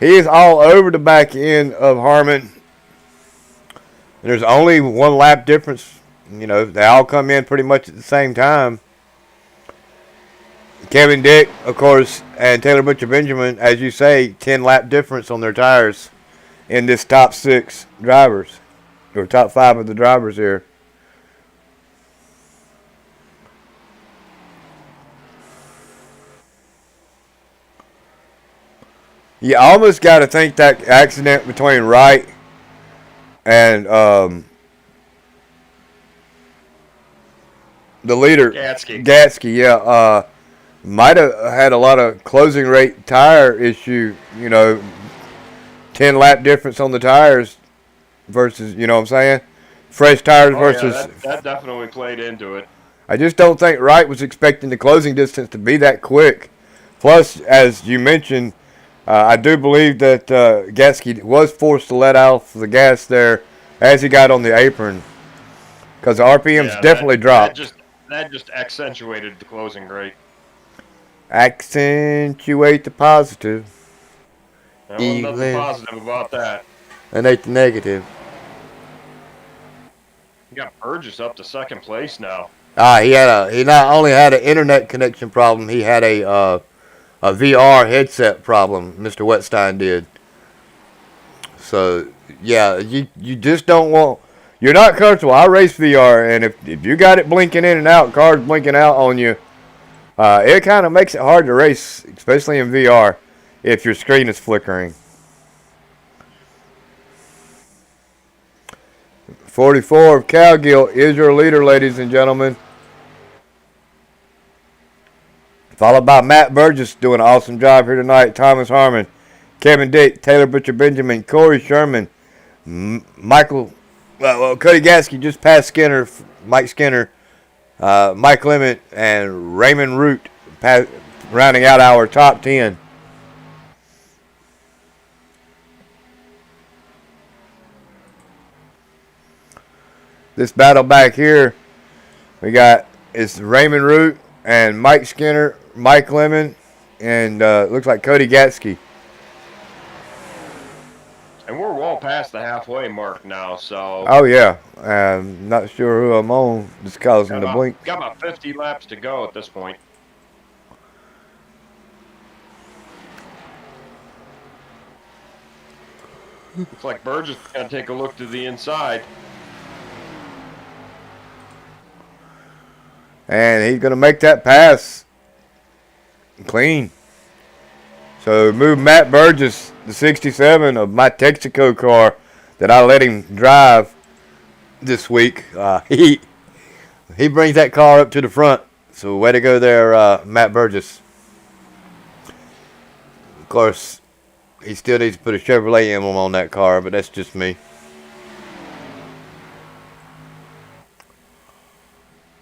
He is all over the back end of Harmon. There's only one lap difference. You know, they all come in pretty much at the same time. Kevin Dick, of course, and Taylor Butcher Benjamin, as you say, 10 lap difference on their tires in this top 6 drivers, or top 5 of the drivers here. You almost got to think that accident between Wright and the leader, Gatsky, yeah, might have had a lot of closing rate tire issue, you know, 10 lap difference on the tires versus, you know what I'm saying? Fresh tires versus. Yeah, that definitely played into it. I just don't think Wright was expecting the closing distance to be that quick. Plus, as you mentioned, I do believe that Gatsky was forced to let off the gas there as he got on the apron because the RPMs definitely dropped. That just accentuated the closing rate. Accentuate the positive. There wasn't nothing positive about that. And ain't the negative. You got Burgess up to second place now. He not only had an internet connection problem, he had a VR headset problem. Mr. Wetstein did. So yeah, you just don't want. You're not comfortable. I race VR, and if you got it blinking in and out, cars blinking out on you, it kind of makes it hard to race, especially in VR, if your screen is flickering. 44 of Cowgill is your leader, ladies and gentlemen. Followed by Matt Burgess doing an awesome job here tonight. Thomas Harmon, Kevin Dick, Taylor Butcher Benjamin, Corey Sherman, Cody Gatsky just passed Skinner, Mike Skinner, Mike Lemon, and Raymond Root rounding out our top 10. This battle back here, we got it's Raymond Root and Mike Skinner, Mike Lemon, and looks like Cody Gatsky. And we're well past the halfway mark now, so. Oh yeah, I'm not sure who I'm on just causing the blink. Got about 50 laps to go at this point. Looks like Burgess is going to take a look to the inside. And he's going to make that pass clean. So move Matt Burgess, the 67 of my Texaco car that I let him drive this week. He brings that car up to the front. So way to go there, Matt Burgess. Of course, he still needs to put a Chevrolet emblem on that car, but that's just me.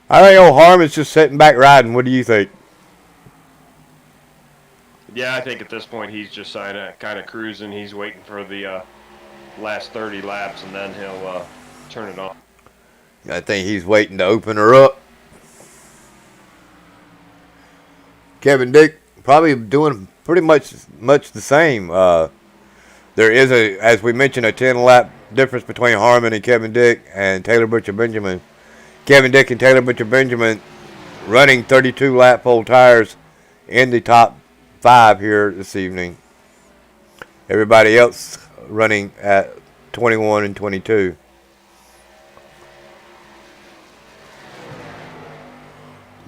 I think old Harmon's just sitting back riding. What do you think? Yeah, I think at this point he's just kind of cruising. He's waiting for the last 30 laps, and then he'll turn it on. I think he's waiting to open her up. Kevin Dick probably doing pretty much the same. There is as we mentioned, a 10-lap difference between Harmon and Kevin Dick and Taylor Butcher Benjamin. Kevin Dick and Taylor Butcher Benjamin running 32-lap pole tires in the top 5 here this evening. Everybody else running at 21 and 22.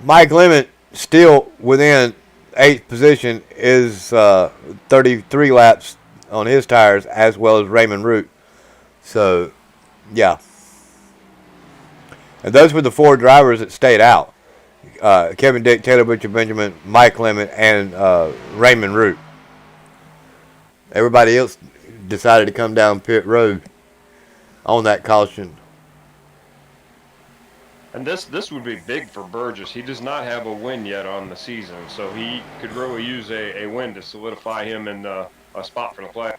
Mike Lemon still within 8th position is 33 laps on his tires, as well as Raymond Root. So, yeah. And those were the 4 drivers that stayed out. Kevin Dick, Taylor Butcher Benjamin, Mike Lemon, and Raymond Root. Everybody else decided to come down pit road on that caution. And this would be big for Burgess. He does not have a win yet on the season, so he could really use a win to solidify him in a spot for the play.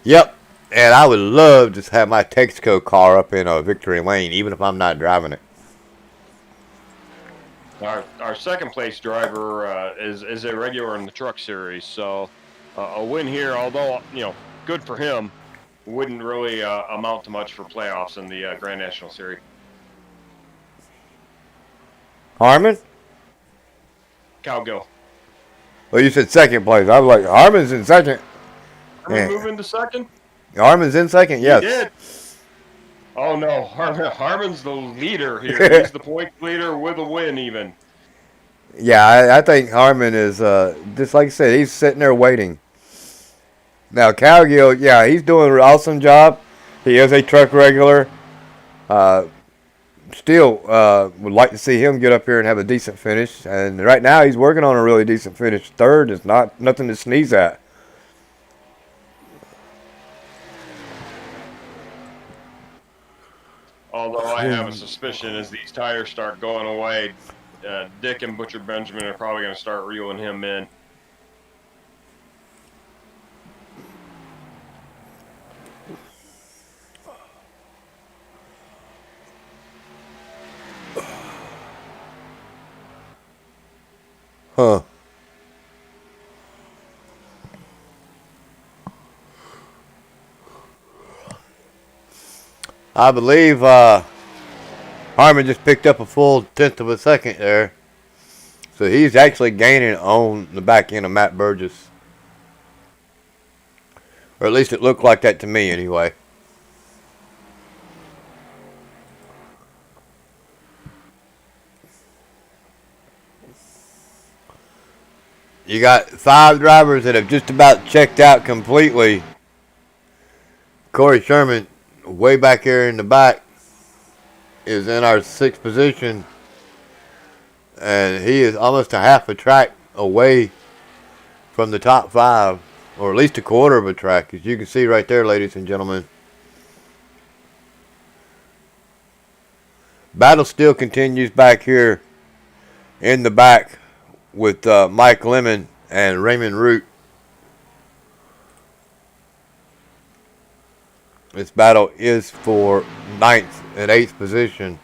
Yep. And I would love to have my Texaco car up in a victory lane, even if I'm not driving it. Our second place driver is a regular in the truck series, so a win here, although good for him, wouldn't really amount to much for playoffs in the Grand National Series. Harmon? Cowgill. Well, you said second place. I was like, Harmon's in second. Harmon move into second? Harmon's in second, yes. He did. Oh, no. Harmon's the leader here. He's the point leader with a win, even. Yeah, I think Harmon is, just like I said, he's sitting there waiting. Now, Cowgill, yeah, he's doing an awesome job. He is a truck regular. Still would like to see him get up here and have a decent finish. And right now he's working on a really decent finish. Third is nothing to sneeze at. Although I have a suspicion as these tires start going away, Dick and Butcher Benjamin are probably going to start reeling him in. Huh. I believe Harmon just picked up a full 1/10 of a second there. So he's actually gaining on the back end of Matt Burgess. Or at least it looked like that to me anyway. You got 5 drivers that have just about checked out completely. Corey Sherman, way back here in the back, is in our 6th position. And he is almost a half a track away from the top 5. Or at least a quarter of a track, as you can see right there, ladies and gentlemen. Battle still continues back here in the back with Mike Lemon and Raymond Root. This battle is for 9th and 8th position.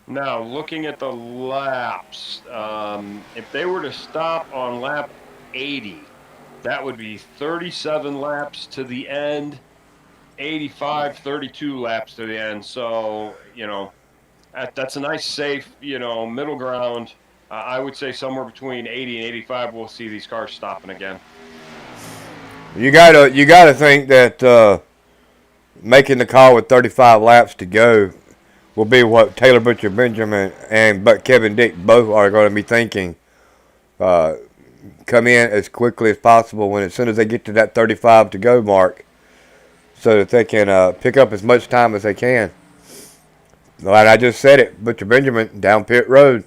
Now, looking at the laps, if they were to stop on lap 80, that would be 37 laps to the end, 85, 32 laps to the end. So, that's a nice, safe, middle ground I would say somewhere between 80 and 85, we'll see these cars stopping again. You gotta think that making the call with 35 laps to go will be what Taylor Butcher Benjamin and Kevin Dick both are going to be thinking. Come in as quickly as possible when as soon as they get to that 35 to go mark, so that they can pick up as much time as they can. Like I just said it, Butcher Benjamin down pit road.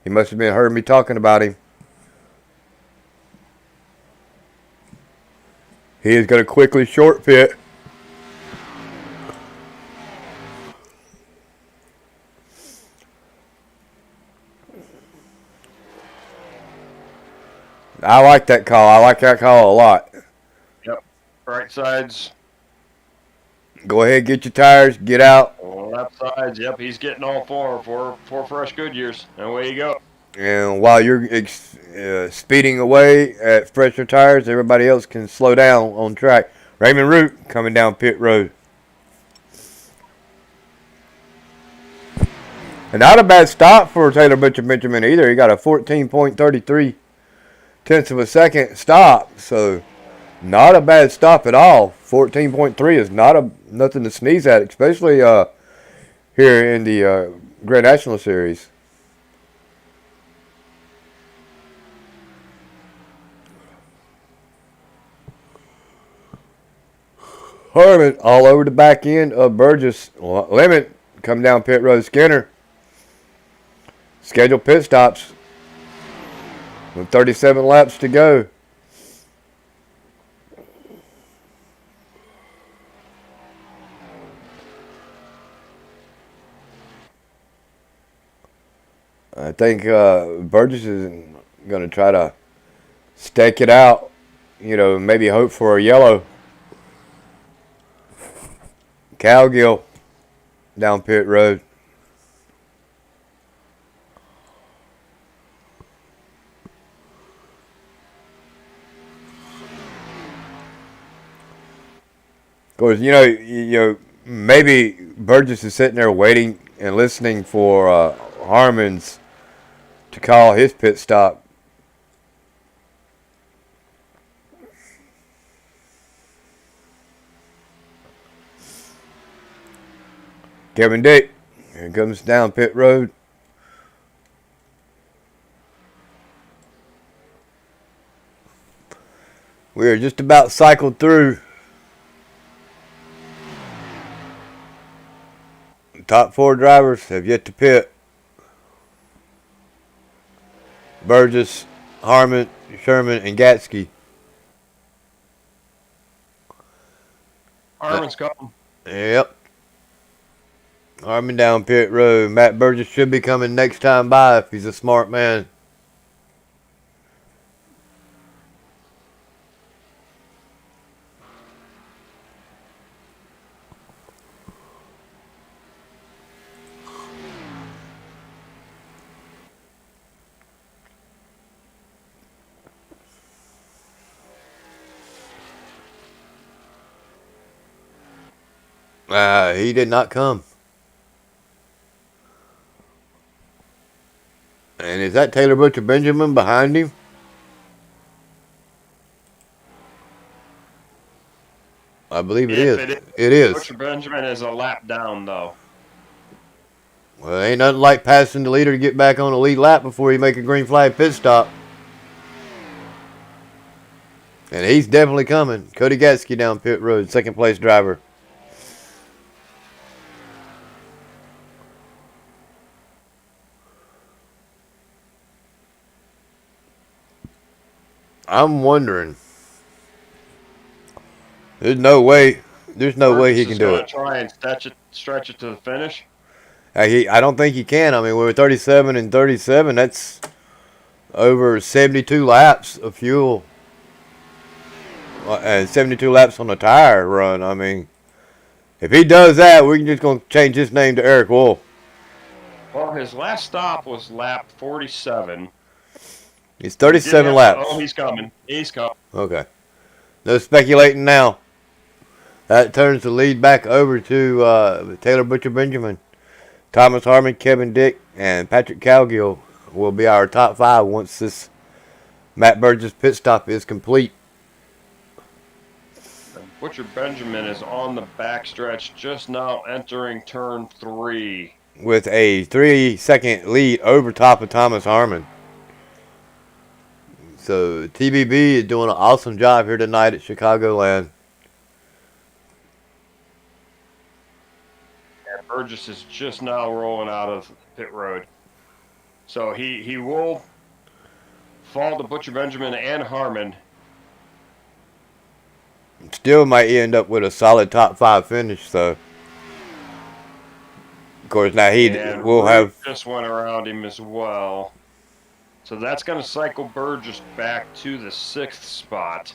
He must have been heard me talking about him. He is going to quickly short pit. I like that call. I like that call a lot. Yep. Right sides. Go ahead, get your tires, get out. Left sides. Yep, he's getting all four fresh Goodyears. And away you go. And while you're speeding away at fresher tires, everybody else can slow down on track. Raymond Root coming down pit road. And not a bad stop for Taylor Butcher Benjamin either. He got a 14.33 tenths of a second stop. So not a bad stop at all. 14.3 is nothing to sneeze at, especially here in the Grand National Series. Harmon all over the back end of Burgess. Lemon come down pit road. Skinner. Scheduled pit stops with 37 laps to go. I think Burgess is going to try to stake it out. You know, maybe hope for a yellow. Cowgill down pit road. Of course, you know, maybe Burgess is sitting there waiting and listening for Harmon's to call his pit stop. Kevin Dick, here comes down pit road. We are just about cycled through. The top four drivers have yet to pit. Burgess, Harmon, Sherman, and Gatsky. Harmon's coming. Yep. Harmon down pit road. Matt Burgess should be coming next time by if he's a smart man. He did not come. And is that Taylor Butcher Benjamin behind him? I believe it is. It is. Butcher Benjamin is a lap down, though. Well, ain't nothing like passing the leader to get back on the lead lap before you make a green flag pit stop. And he's definitely coming. Cody Gatsky down pit road, second place driver. I'm wondering. There's no way he can do it. Try and stretch it to the finish. I don't think he can. I mean, we're 37 and 37. That's over 72 laps of fuel. And 72 laps on the tire run. I mean, if he does that, we're just going to change his name to Eric Wolf. Well, his last stop was lap 47. It's 37 laps. Oh, he's coming. He's coming. Okay. No speculating now. That turns the lead back over to Taylor Butcher Benjamin. Thomas Harmon, Kevin Dick, and Patrick Cowgill will be our top 5 once this Matt Burgess pit stop is complete. Butcher Benjamin is on the backstretch, just now entering turn 3. With a 3-second lead over top of Thomas Harmon. So TBB is doing an awesome job here tonight at Chicagoland. And Burgess is just now rolling out of pit road. So he will fall to Butcher Benjamin and Harmon. Still might end up with a solid top 5 finish, though. Of course, now will have. Just went around him as well. So that's going to cycle Burgess back to the 6th spot.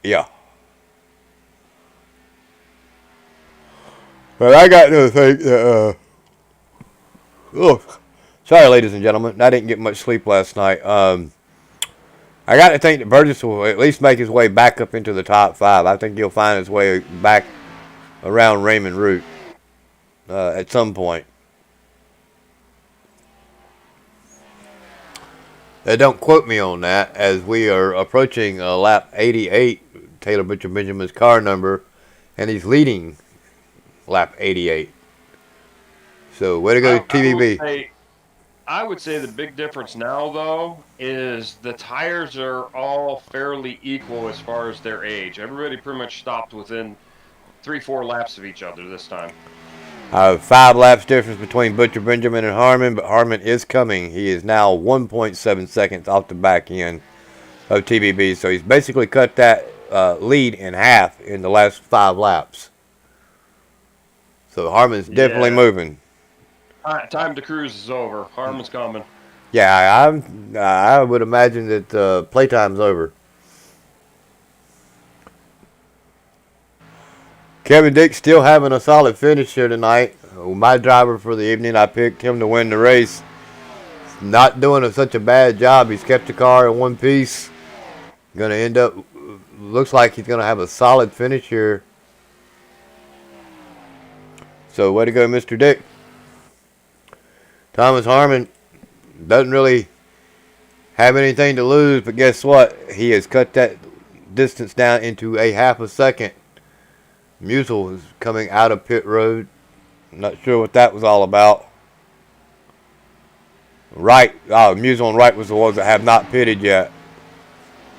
Yeah. But I got to think that. Sorry, ladies and gentlemen. I didn't get much sleep last night. I got to think that Burgess will at least make his way back up into the top 5. I think he'll find his way back around Raymond Root at some point. Don't quote me on that, as we are approaching lap 88, Taylor Butcher Benjamin's car number, and he's leading lap 88. So, way to go, TBB. I would say the big difference now, though, is the tires are all fairly equal as far as their age. Everybody pretty much stopped within 3-4 laps of each other this time. 5 laps difference between Butcher Benjamin and Harmon, but Harmon is coming. He is now 1.7 seconds off the back end of TBB, so he's basically cut that lead in half in the last 5 laps. So Harmon's definitely moving. Time to cruise is over. Harmon's coming. Yeah, I would imagine that playtime's over. Kevin Dick still having a solid finish here tonight. My driver for the evening, I picked him to win the race. Not doing such a bad job. He's kept the car in one piece. Going to end up, looks like he's going to have a solid finish here. So way to go, Mr. Dick. Thomas Harmon doesn't really have anything to lose, but guess what? He has cut that distance down into a half a second. Musial is coming out of pit road. I'm not sure what that was all about. Musial and Wright was the ones that have not pitted yet.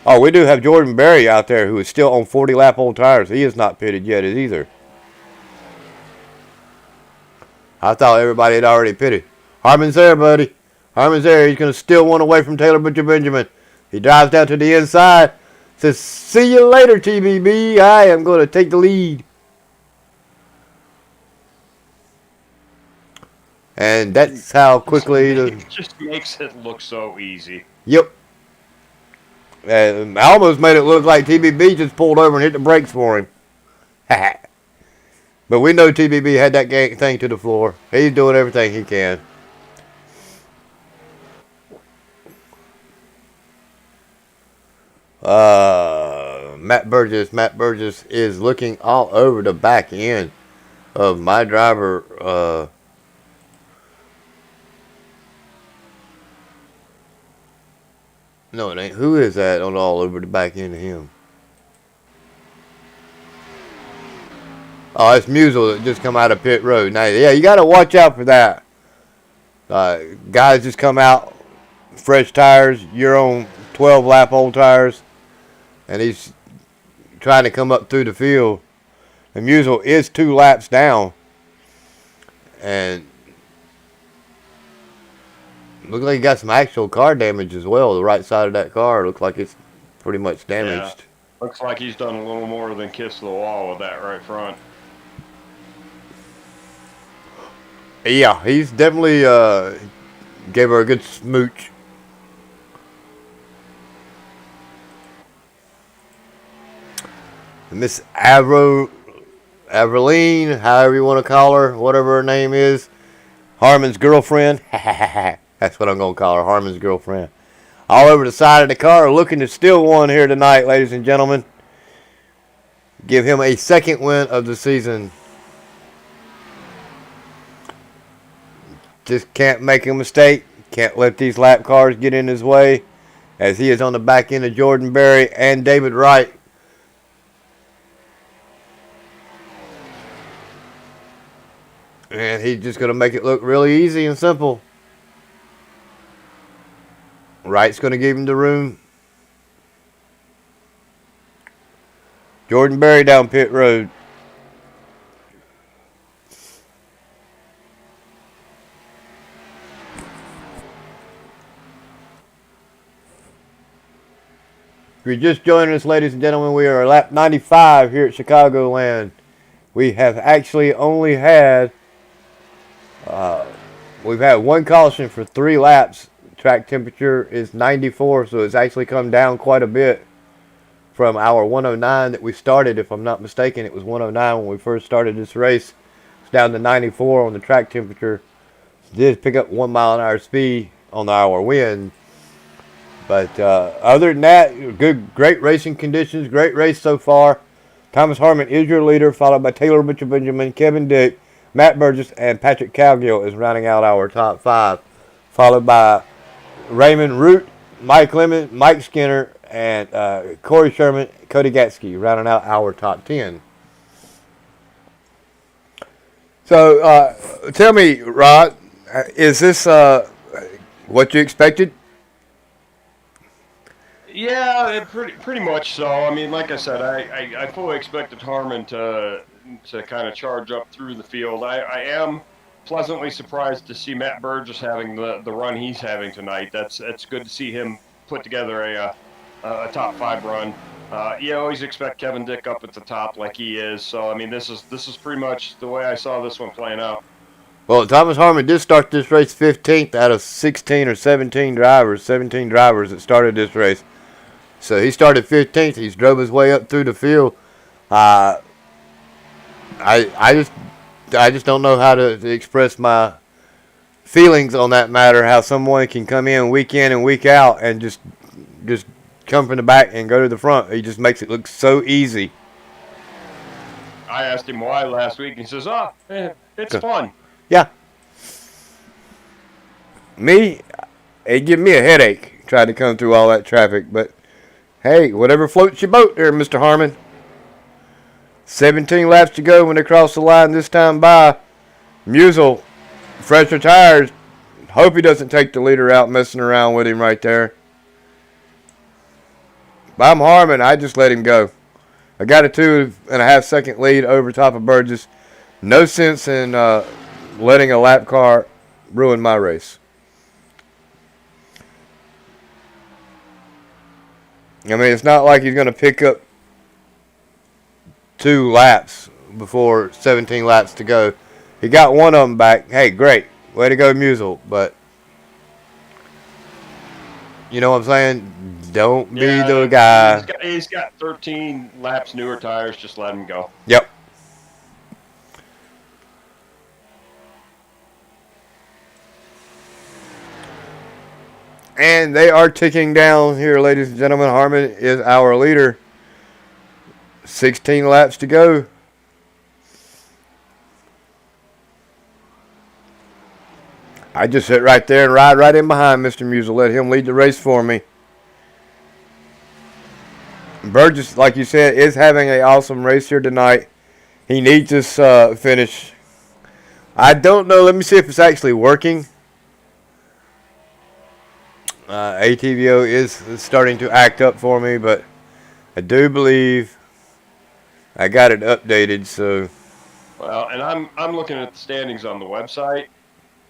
Oh, we do have Jordan Berry out there who is still on 40-lap old tires. He is not pitted yet either. I thought everybody had already pitted. Harmon's there, buddy. Harmon's there. He's going to steal one away from Taylor Butcher Benjamin. He drives down to the inside. Says, see you later, TBB. I am going to take the lead. And that's how quickly It just makes it look so easy. Yep. I almost made it look like TBB just pulled over and hit the brakes for him. But we know TBB had that thing to the floor. He's doing everything he can. Matt Burgess is looking all over the back end of my driver. No, it ain't. Who is that on all over the back end of him? Oh, it's Musial that just come out of pit road. Now, yeah, you got to watch out for that. Guys just come out, fresh tires. You're on 12-lap old tires. And he's trying to come up through the field. And Musial is 2 laps down. And looks like he got some actual car damage as well. The right side of that car looks like it's pretty much damaged. Yeah. Looks like he's done a little more than kiss the wall with that right front. Yeah, he's definitely gave her a good smooch. Miss Aveline, however you want to call her, whatever her name is, Harmon's girlfriend. That's what I'm going to call her, Harmon's girlfriend. All over the side of the car, looking to steal one here tonight, ladies and gentlemen. Give him a second win of the season. just can't make a mistake. Can't let these lap cars get in his way, as he is on the back end of Jordan Berry and David Wright. And he's just going to make it look really easy and simple. Wright's going to give him the room. Jordan Berry down pit road. If you're just joining us, ladies and gentlemen, we are lap 95 here at Chicagoland. We have actually only had we've had one caution for 3 laps. Track temperature is 94, so it's actually come down quite a bit from our 109 that we started. If I'm not mistaken, it was 109 when we first started this race. It's down to 94 on the track temperature. Did pick up 1 mile an hour speed on our wind. But other than that, great racing conditions, great race so far. Thomas Harmon is your leader, followed by Taylor Butcher Benjamin, Kevin Dick, Matt Burgess, and Patrick Cowgill is rounding out our top 5, followed by Raymond Root, Mike Lemon, Mike Skinner, and Corey Sherman, Cody Gatsky, rounding out our top 10. So, tell me, Rod, is this what you expected? Yeah, pretty much so. I mean, like I said, I fully expected Harmon to kind of charge up through the field. I am pleasantly surprised to see Matt Burgess having the run he's having tonight. That's good to see him put together a top 5 run. You always expect Kevin Dick up at the top like he is. So I mean, this is pretty much the way I saw this one playing out. Well, Thomas Harmon did start this race 15th out of 16 or 17 drivers that started this race. So he started 15th. He's drove his way up through the field. I just don't know how to express my feelings on that matter. How someone can come in and week out and just come from the back and go to the front. He just makes it look so easy. I asked him why last week. He says, it's fun. Yeah. Me, it give me a headache trying to come through all that traffic, but hey, whatever floats your boat there, Mr. Harmon. 17 laps to go when they cross the line this time by. Musial, fresher tires. Hope he doesn't take the leader out messing around with him right there. If I'm Harmon, I just let him go. I got a 2.5 second lead over top of Burgess. No sense in letting a lap car ruin my race. I mean, it's not like he's going to pick up 2 laps before 17 laps to go. He got one of them back. Hey, great. Way to go, Musial. But, you know what I'm saying? Don't be the guy. He's got 13 laps newer tires. Just let him go. Yep. And they are ticking down here, ladies and gentlemen. Harmon is our leader. 16 laps to go. I just sit right there and ride right in behind Mr. Musial. Let him lead the race for me. Burgess, like you said, is having an awesome race here tonight. He needs this finish. I don't know. Let me see if it's actually working. ATVO is starting to act up for me, but I do believe I got it updated. So, well, and I'm looking at the standings on the website,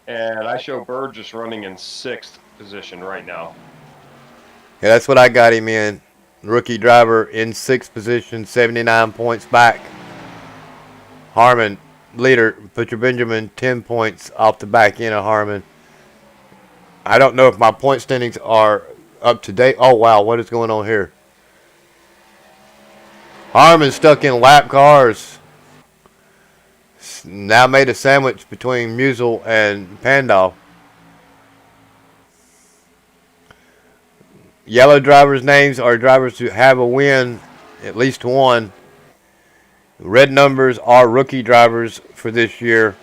and I show Burgess running in 6th position right now. yeah, that's what I got him in. Rookie driver in 6th position, 79 points back. Harmon, leader, Butcher Benjamin, 10 points off the back end of Harmon. I don't know if my point standings are up to date. Oh, wow, what is going on here? Harmon stuck in lap cars. Now made a sandwich between Musial and Pandolf. Yellow drivers' names are drivers who have a win, at least one. Red numbers are rookie drivers for this year.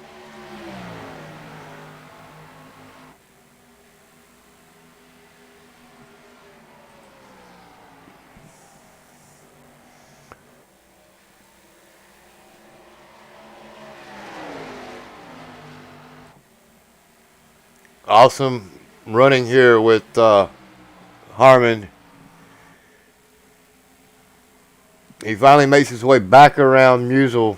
awesome running here with Harmon. He finally makes his way back around Musial.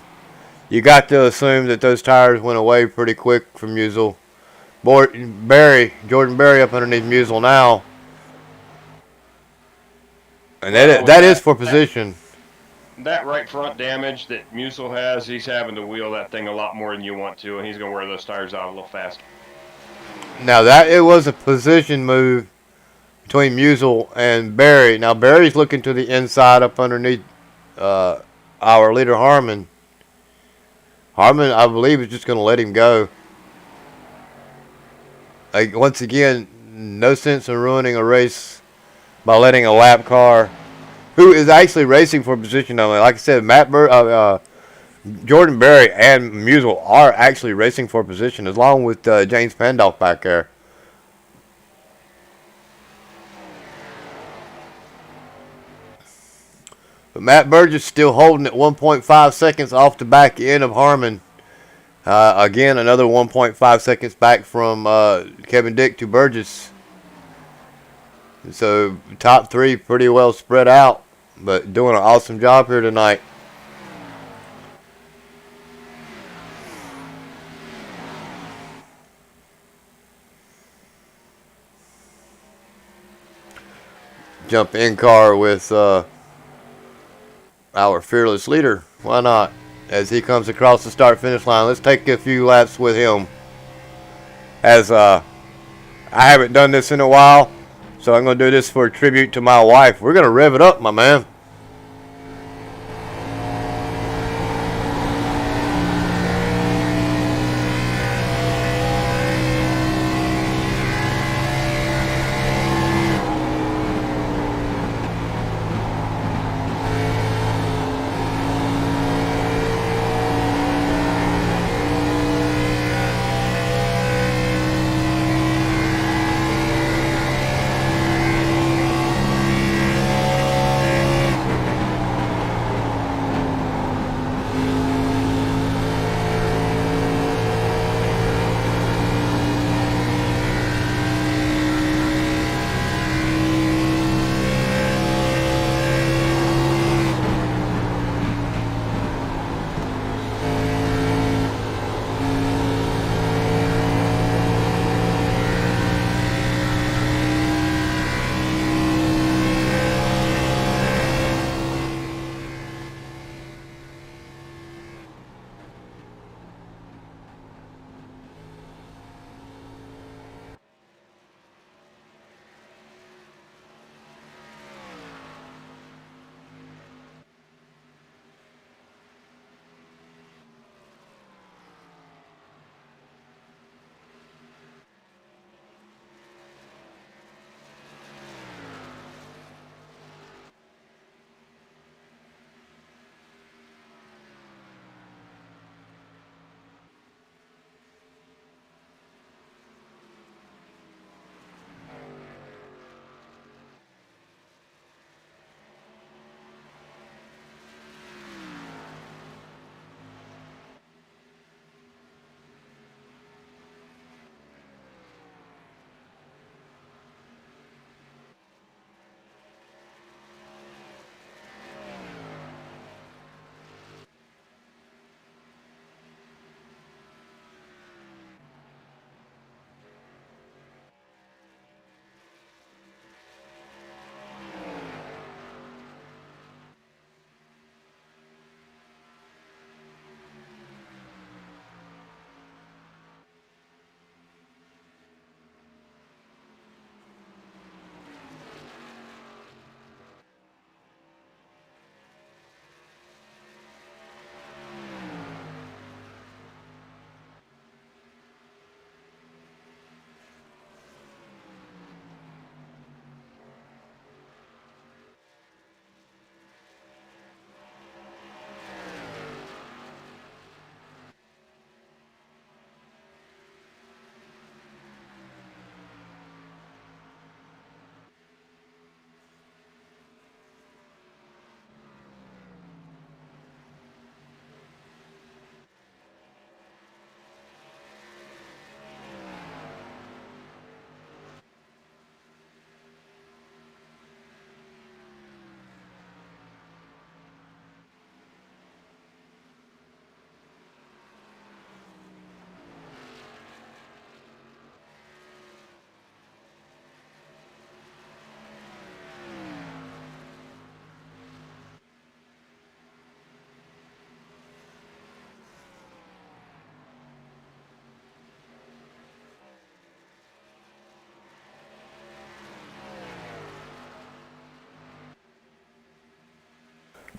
You got to assume that those tires went away pretty quick from Musial. Jordan Berry up underneath Musial now. And that is for position. That right front damage that Musial has, he's having to wheel that thing a lot more than you want to, and he's going to wear those tires out a little faster. Now it was a position move between Musial and Berry. Now Berry's looking to the inside up underneath our leader Harmon. Harmon, I believe, is just going to let him go. Once again, no sense in ruining a race by letting a lap car, who is actually racing for position only. Like I said, Jordan Berry and Musial are actually racing for position, along with James Pandolf back there. But Matt Burgess still holding at 1.5 seconds off the back end of Harmon. Again, another 1.5 seconds back from Kevin Dick to Burgess. So top three pretty well spread out, but doing an awesome job here tonight. Jump in car with our fearless leader. Why not? As he comes across the start-finish line, let's take a few laps with him. As I haven't done this in a while, so I'm going to do this for a tribute to my wife. We're going to rev it up, my man.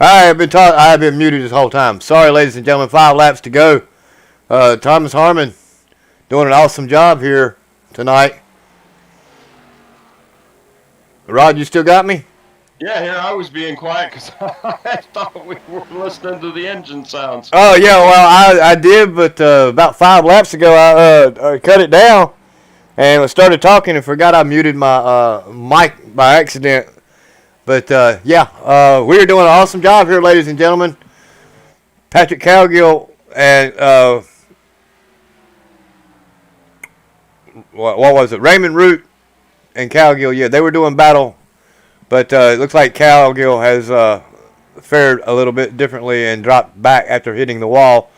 I've been muted this whole time. Sorry, ladies and gentlemen. 5 laps to go. Thomas Harmon doing an awesome job here tonight. Rod, you still got me? Yeah, here I was being quiet because I thought we were listening to the engine sounds. Oh yeah, well I did, but about 5 laps ago I cut it down and started talking and forgot I muted my mic by accident. But yeah, we are doing an awesome job here, ladies and gentlemen. Patrick Cowgill and what was it? Raymond Root and Cowgill. Yeah, they were doing battle, but it looks like Cowgill has fared a little bit differently and dropped back after hitting the wall.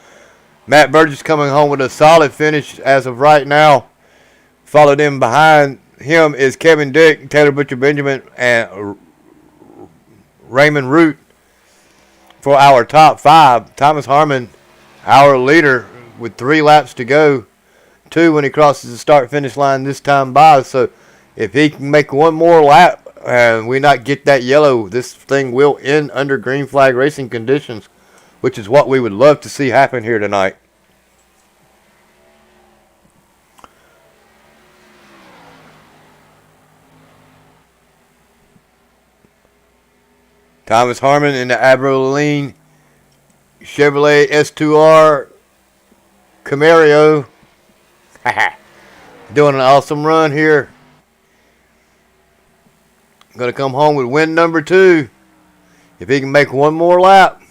Matt Burgess coming home with a solid finish as of right now. Followed in behind him is Kevin Dick, Taylor Butcher Benjamin, and Raymond Root for our top 5. Thomas Harmon, our leader, with 3 laps to go. 2 when he crosses the start-finish line this time by. So if he can make one more lap and we not get that yellow, this thing will end under green flag racing conditions, which is what we would love to see happen here tonight. Thomas Harmon in the Abilene Chevrolet S2R Camaro. Doing an awesome run here. Going to come home with win number 2. If he can make one more lap.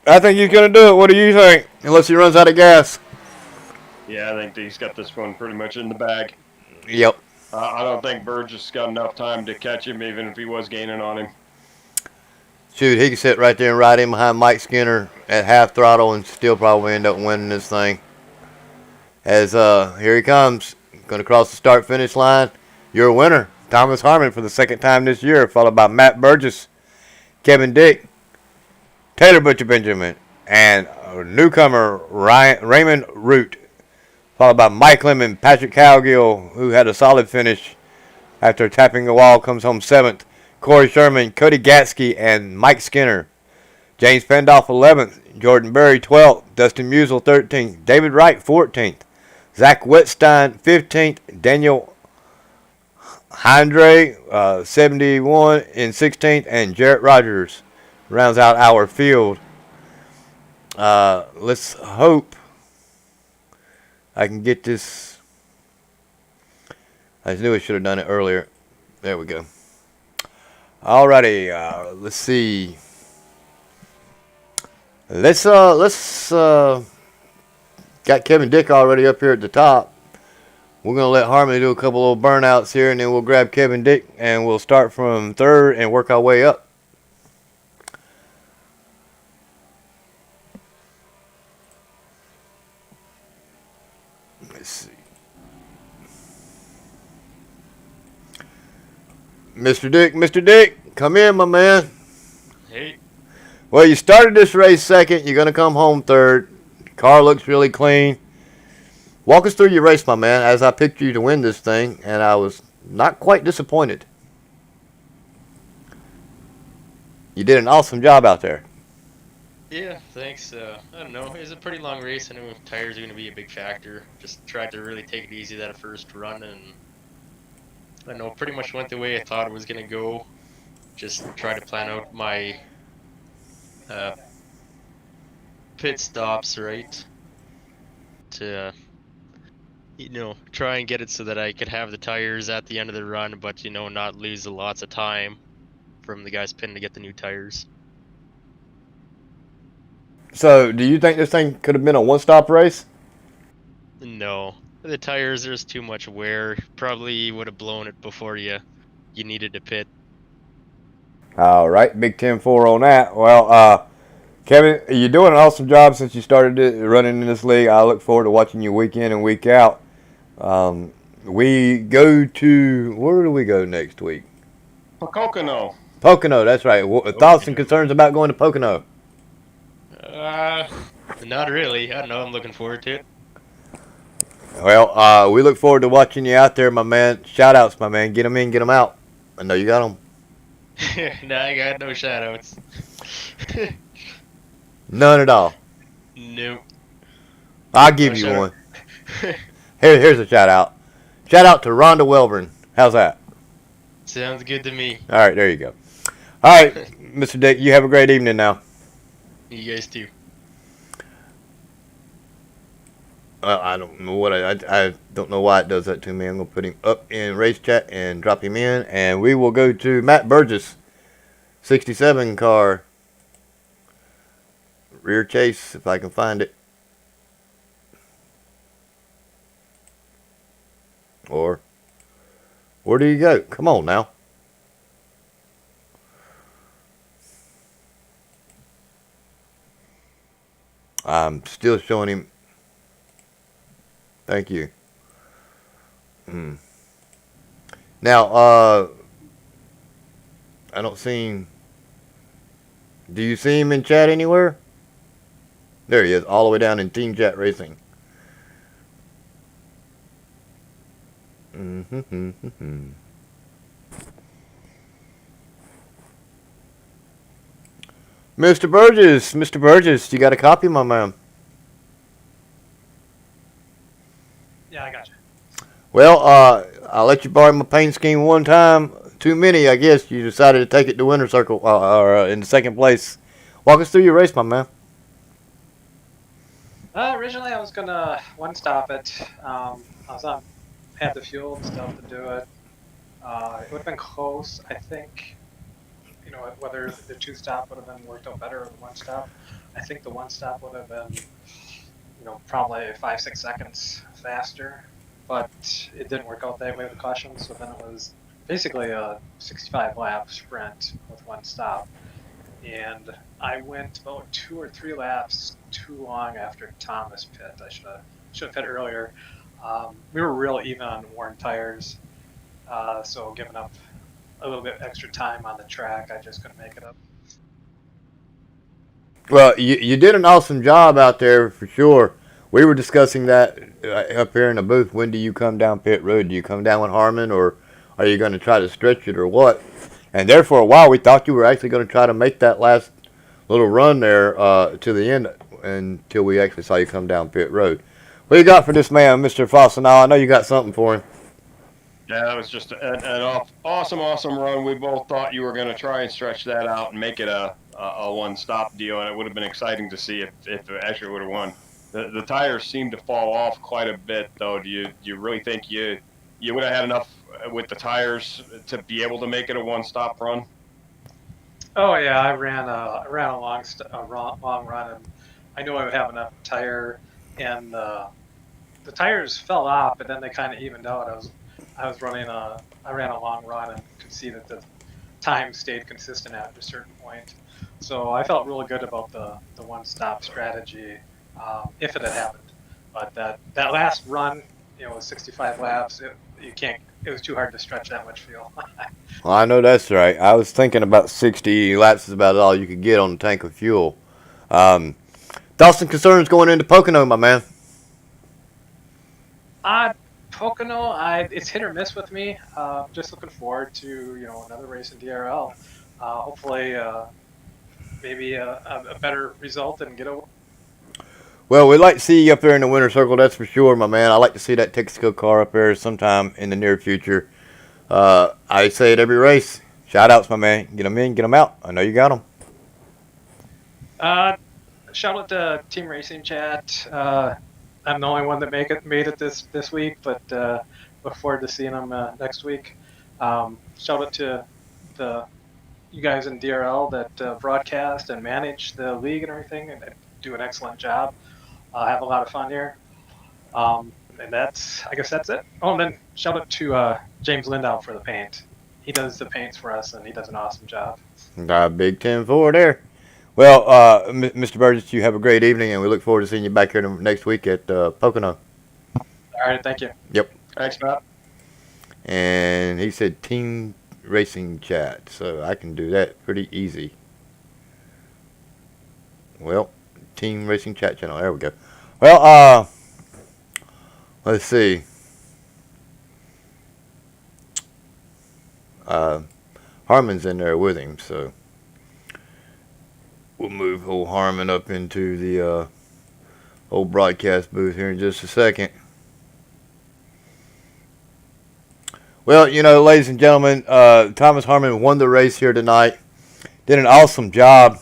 I think he's going to do it. What do you think? Unless he runs out of gas. Yeah, I think he's got this one pretty much in the bag. Yep. I don't think Burgess got enough time to catch him, even if he was gaining on him. Shoot, he can sit right there and ride in behind Mike Skinner at half throttle and still probably end up winning this thing. As here he comes, going to cross the start-finish line. Your winner, Thomas Harmon, for the 2nd time this year, followed by Matt Burgess, Kevin Dick, Taylor Butcher Benjamin, and newcomer Raymond Root, followed by Mike Lemon, Patrick Cowgill, who had a solid finish after tapping the wall, comes home 7th. Corey Sherman, Cody Gatsky, and Mike Skinner. James Pendolph, 11th. Jordan Berry, 12th. Dustin Musial, 13th. David Wright, 14th. Zach Wetstein, 15th. Daniel Hindre, 71 in 16th. And Jarrett Rogers rounds out our field. Let's hope I can get this. I knew I should have done it earlier. There we go. Alrighty, let's see. Let's got Kevin Dick already up here at the top. We're gonna let Harmon do a couple little burnouts here, and then we'll grab Kevin Dick, and we'll start from 3rd and work our way up. Let's see. Mr. Dick, come in, my man. Hey. Well, you started this race 2nd. You're going to come home 3rd. Car looks really clean. Walk us through your race, my man, as I picked you to win this thing, and I was not quite disappointed. You did an awesome job out there. Yeah, thanks. I don't know. It was a pretty long race. I knew tires are going to be a big factor. Just tried to really take it easy that first run, and I know pretty much went the way I thought it was going to go. Just try to plan out my pit stops right to, try and get it so that I could have the tires at the end of the run, but, not lose lots of time from the guys pinning to get the new tires. So, do you think this thing could have been a one-stop race? No. The tires, there's too much wear. Probably would have blown it before you needed to pit. All right, Big 10-4 on that. Well, Kevin, you're doing an awesome job since you started running in this league. I look forward to watching you week in and week out. We go to, where do we go next week? Pocono. Pocono, that's right. Thoughts and concerns about going to Pocono? Not really. I don't know. I'm looking forward to it. Well, we look forward to watching you out there, my man. Shout outs, my man. Get them in, get them out. I know you got them. Nah, I got no shoutouts. None at all. Nope. I'll give No you shout one. out. Here's a shout out. Shout out to Rhonda Welburn. How's that? Sounds good to me. All right, there you go. All right, Mr. Dick, you have a great evening now. You guys too. I don't know what I don't know why it does that to me. I'm gonna put him up in race chat and drop him in, and we will go to Matt Burgess, 67 car, rear chase if I can find it, or where do you go? Come on now. I'm still showing him. Thank you. Now, I don't see him. Do you see him in chat anywhere? There he is, all the way down in Team Chat Racing. Mr. Burgess, you got a copy, my man? Yeah, I got you. Well, I'll let you borrow my paint scheme one time. Too many, I guess. You decided to take it to Winter Circle, or in the second place. Walk us through your race, my man. Originally, I was gonna one stop it. Had the fuel and stuff to do it. It would have been close, I think. You know, whether the two stop would have been worked out better or the one stop. I think the one stop would have been, you know, probably 5-6 seconds faster. But it didn't work out that way with caution, so then it was basically a 65 lap sprint with one stop. And I went about 2 or 3 laps too long after Thomas pit. I should have pit earlier. We were real even on worn tires, so giving up a little bit extra time on the track, I just couldn't make it up. Well, you did an awesome job out there for sure. We were discussing that up here in the booth. When do you come down pit road? Do you come down with Harmon, or are you going to try to stretch it, or what? And there for a while, we thought you were actually going to try to make that last little run there to the end until we actually saw you come down pit road. What you got for this man, Mr. Fossinal? I know you got something for him. Yeah, that was just an awesome run. We both thought you were going to try and stretch that out and make it a one-stop deal, and it would have been exciting to see if it actually would have won. The tires seemed to fall off quite a bit, though. Do you really think you would have had enough with the tires to be able to make it a one-stop run? Oh yeah, I ran a long run, and I knew I would have enough tire, and the tires fell off, but then they kind of evened out. I ran a long run and could see that the time stayed consistent after a certain point. So I felt really good about the one-stop strategy if it had happened. But that last run, you know, with 65 laps, it was too hard to stretch that much fuel. Well, I know that's right. I was thinking about 60 laps is about all you could get on a tank of fuel. Thoughts and concerns going into Pocono, my man? Pocono, it's hit or miss with me. Just looking forward to, you know, another race in DRL. Hopefully, maybe a better result and get a. Well, we'd like to see you up there in the Winter Circle, that's for sure, my man. I'd like to see that Texaco car up there sometime in the near future. I say it every race. Shout outs, my man. Get them in, get them out. I know you got them. Shout out to Team Racing Chat. I'm the only one that made it this week, but look forward to seeing them next week. Shout out to you guys in DRL that broadcast and manage the league and everything, and they do an excellent job. Have a lot of fun here. And I guess that's it. Oh, and then shout out to James Lindow for the paint. He does the paints for us, and he does an awesome job. Big 10-4 there. Well, Mr. Burgess, you have a great evening, and we look forward to seeing you back here next week at Pocono. All right, thank you. Yep. Thanks, Matt. And he said Team Racing Chat, so I can do that pretty easy. Well, Team Racing Chat channel. There we go. Well, Let's see. Harmon's in there with him, so we'll move old Harmon up into the old broadcast booth here in just a second. Well, ladies and gentlemen, Thomas Harmon won the race here tonight. Did an awesome job.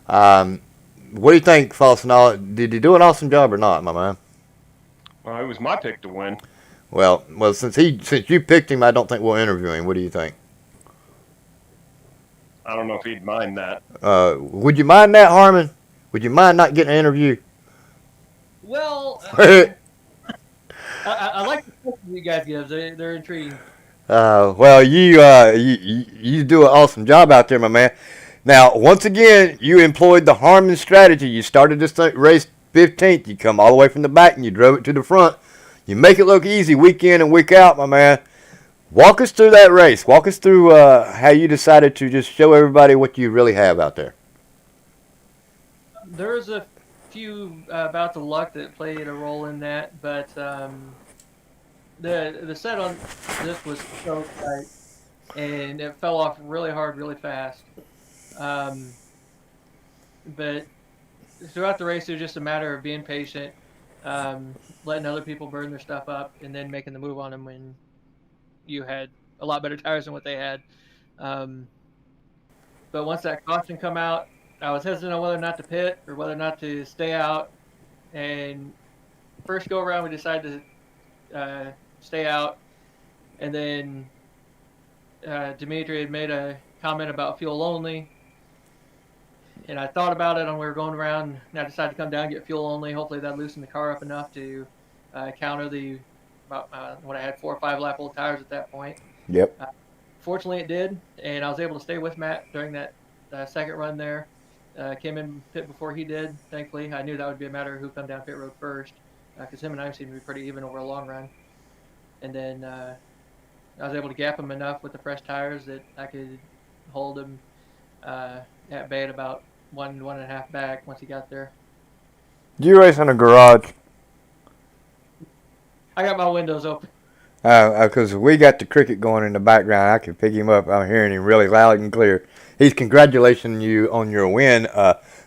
What do you think, Falsinal? Did he do an awesome job or not, my man? Well, it was my pick to win. Well, since you picked him, I don't think we'll interview him. What do you think? I don't know if he'd mind that. Would you mind that, Harmon? Would you mind not getting an interview? Well, I like the questions you guys give. They're intriguing. Well, you do an awesome job out there, my man. Now, once again, you employed the Harmon strategy. You started this race 15th. You come all the way from the back and you drove it to the front. You make it look easy week in and week out, my man. Walk us through that race. Walk us through how you decided to just show everybody what you really have out there. There's a few bouts of luck that played a role in that, but the set on this was so tight, and it fell off really hard, really fast. But throughout the race, it was just a matter of being patient, letting other people burn their stuff up, and then making the move on them when you had a lot better tires than what they had. But once that caution come out, I was hesitant on whether or not to pit or whether or not to stay out. And first go around, we decided to stay out. And then Dimitri had made a comment about fuel only. And I thought about it when we were going around, and I decided to come down and get fuel only. Hopefully that loosened the car up enough to counter the when I had 4 or 5 lap old tires at that point. Yep. Fortunately, it did, and I was able to stay with Matt during that second run there. Came in pit before he did, thankfully. I knew that would be a matter of who come down pit road first, because him and I seemed to be pretty even over a long run. And then I was able to gap him enough with the fresh tires that I could hold him at bay at about 1.5 back once he got there. Do you race in a garage? I got my windows open. Because we got the cricket going in the background. I can pick him up. I'm hearing him really loud and clear. He's congratulating you on your win.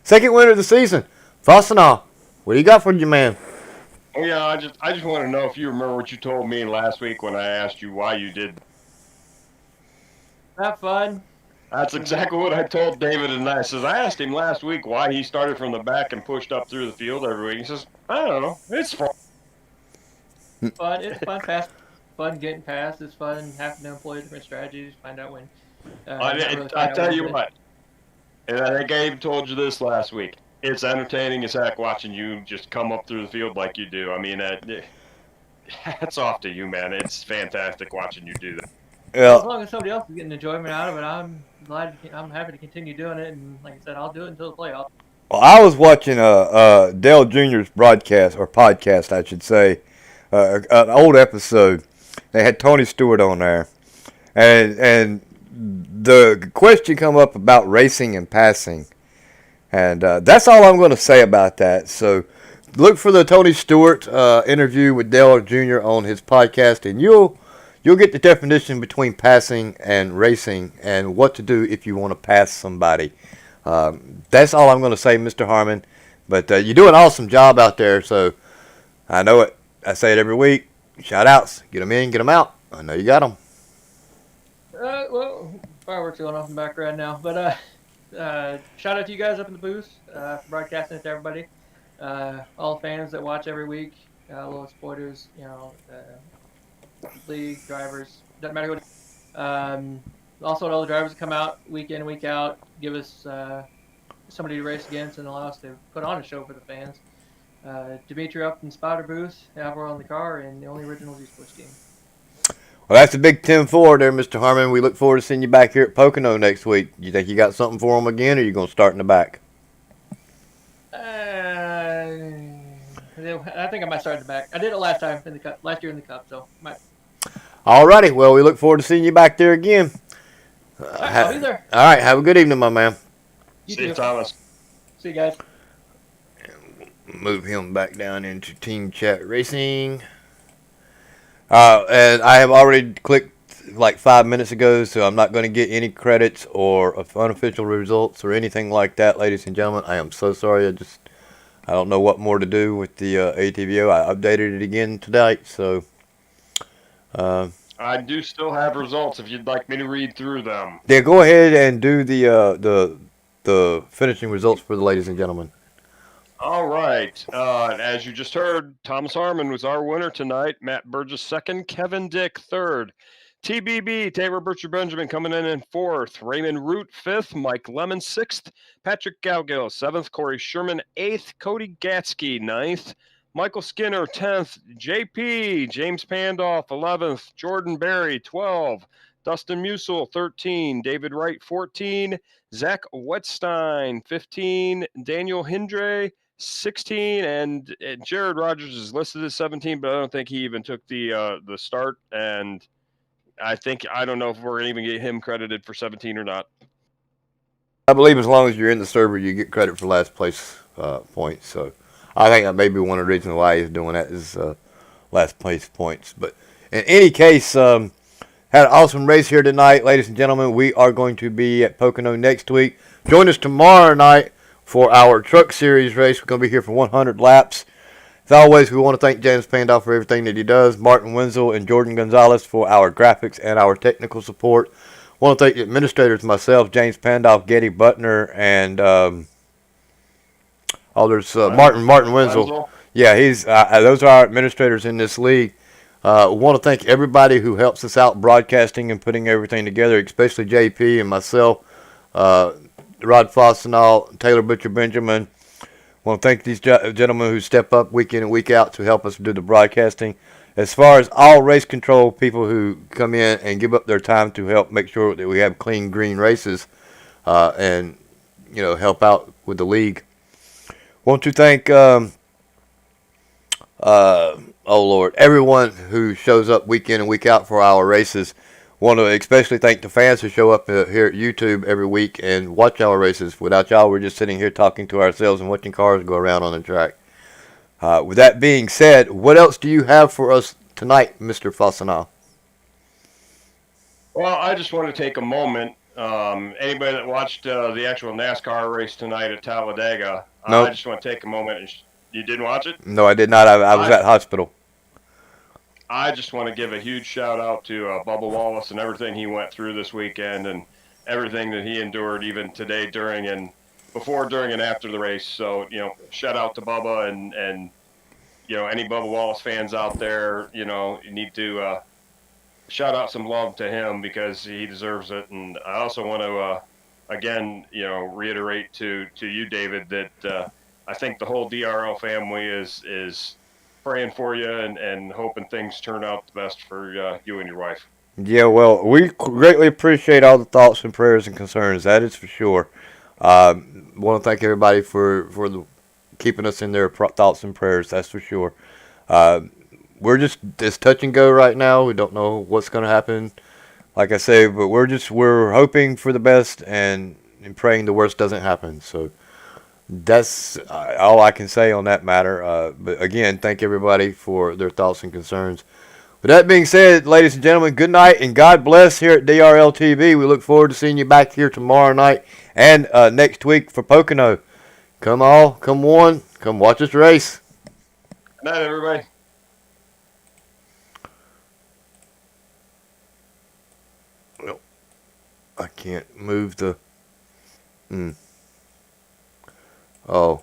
Second win of the season. Falsinal, what do you got for you, man? Oh yeah, I just want to know if you remember what you told me last week when I asked you why you did. Have fun. That's exactly what I told David and I. Says I asked him last week why he started from the back and pushed up through the field every week. He says, I don't know. It's fun. Fun. It's fun. Fun getting past. It's fun having to employ different strategies. Find out when. I tell you what, and I think Abe told you this last week. It's entertaining as heck watching you just come up through the field like you do. I mean, hats off to you, man. It's fantastic watching you do that. Yeah. As long as somebody else is getting enjoyment out of it, I'm glad. I'm happy to continue doing it. And like I said, I'll do it until the playoffs. Well, I was watching Dale Jr.'s broadcast, or podcast, I should say, an old episode. They had Tony Stewart on there, and the question come up about racing and passing, and that's all I'm going to say about that. So look for the Tony Stewart interview with Dale Jr. on his podcast, and you'll get the definition between passing and racing and what to do if you want to pass somebody. That's all I'm going to say, Mr. Harmon. But you do an awesome job out there, so I know it. I say it every week. Shout-outs. Get them in, get them out. I know you got them. Well, fireworks going off in the background now. But shout out to you guys up in the booth for broadcasting it to everybody. All fans that watch every week, little supporters, league drivers, doesn't matter who it is. Also, all the drivers that come out week in and week out, give us somebody to race against and allow us to put on a show for the fans. Dimitri up in spotter booth, Alvaro on the car, and the only original Z-Sports team. Well, that's a big 10-4 there, Mr. Harmon. We look forward to seeing you back here at Pocono next week. You think you got something for them again, or are you going to start in the back? I think I might start in the back. I did it last time in the cup, last year in the cup, so might. All righty. Well, we look forward to seeing you back there again. I'll be there. All right. Have a good evening, my man. See you, Thomas. See you guys. Move him back down into Team Chat Racing. And I have already clicked like 5 minutes ago, so I'm not going to get any credits or unofficial results or anything like that, ladies and gentlemen. I am so sorry. I don't know what more to do with the ATVO. I updated it again tonight, so. I do still have results if you'd like me to read through them. Yeah, go ahead and do the finishing results for the ladies and gentlemen. All right. As you just heard, Thomas Harmon was our winner tonight. Matt Burgess second, Kevin Dick third. TBB, Taylor Butcher Benjamin coming in fourth. Raymond Root fifth. Mike Lemon sixth. Patrick Galgill seventh. Corey Sherman eighth. Cody Gatsky ninth. Michael Skinner 10th. JP, James Pandolf 11th. Jordan Berry 12. Dustin Musel 13. David Wright 14. Zach Wetstein 15. Daniel Hindre 16, and Jared Rogers is listed as 17, but I don't think he even took the start. And I don't know if we're gonna even get him credited for 17 or not. I believe as long as you're in the server, you get credit for last place points. So I think that may be one of the reasons why he's doing that is last place points. But in any case, had an awesome race here tonight, ladies and gentlemen. We are going to be at Pocono next week. Join us tomorrow night for our Truck Series race. We're going to be here for 100 laps. As always, we want to thank James Pandolf for everything that he does, Martin Wenzel and Jordan Gonzalez for our graphics and our technical support. I want to thank the administrators, myself, James Pandolf, Getty Butner, and Martin Wenzel. Yeah, those are our administrators in this league. Want to thank everybody who helps us out broadcasting and putting everything together, especially JP and myself. Rod Fossenall, Taylor Butcher Benjamin. Want to thank these gentlemen who step up week in and week out to help us do the broadcasting. As far as all race control people who come in and give up their time to help make sure that we have clean green races and help out with the league. Want to thank everyone who shows up week in and week out for our races. Want to especially thank the fans who show up here at YouTube every week and watch our races. Without y'all, we're just sitting here talking to ourselves and watching cars go around on the track. With that being said, what else do you have for us tonight, Mr. Fossenal? Well, I just want to take a moment. Anybody that watched the actual NASCAR race tonight at Talladega, Nope. I just want to take a moment. You didn't watch it? No, I did not. I was at hospital. I just want to give a huge shout out to Bubba Wallace and everything he went through this weekend and everything that he endured even today before, during, and after the race. So, shout out to Bubba and any Bubba Wallace fans out there, you need to shout out some love to him because he deserves it. And I also want to, again, reiterate to you, David, that I think the whole DRL family is praying for you and hoping things turn out the best for you and your wife. Yeah, well, we greatly appreciate all the thoughts and prayers and concerns. That is for sure. Want to thank everybody for keeping us in their thoughts and prayers. That's for sure. We're it's touch and go right now. We don't know what's going to happen. Like I say, but we're hoping for the best and praying the worst doesn't happen. So that's all I can say on that matter. But again, thank everybody for their thoughts and concerns. With that being said, ladies and gentlemen, good night and God bless here at DRL TV. We look forward to seeing you back here tomorrow night and next week for Pocono. Come all, come one, come watch us race. Good night, everybody. Well, I can't move the... Oh.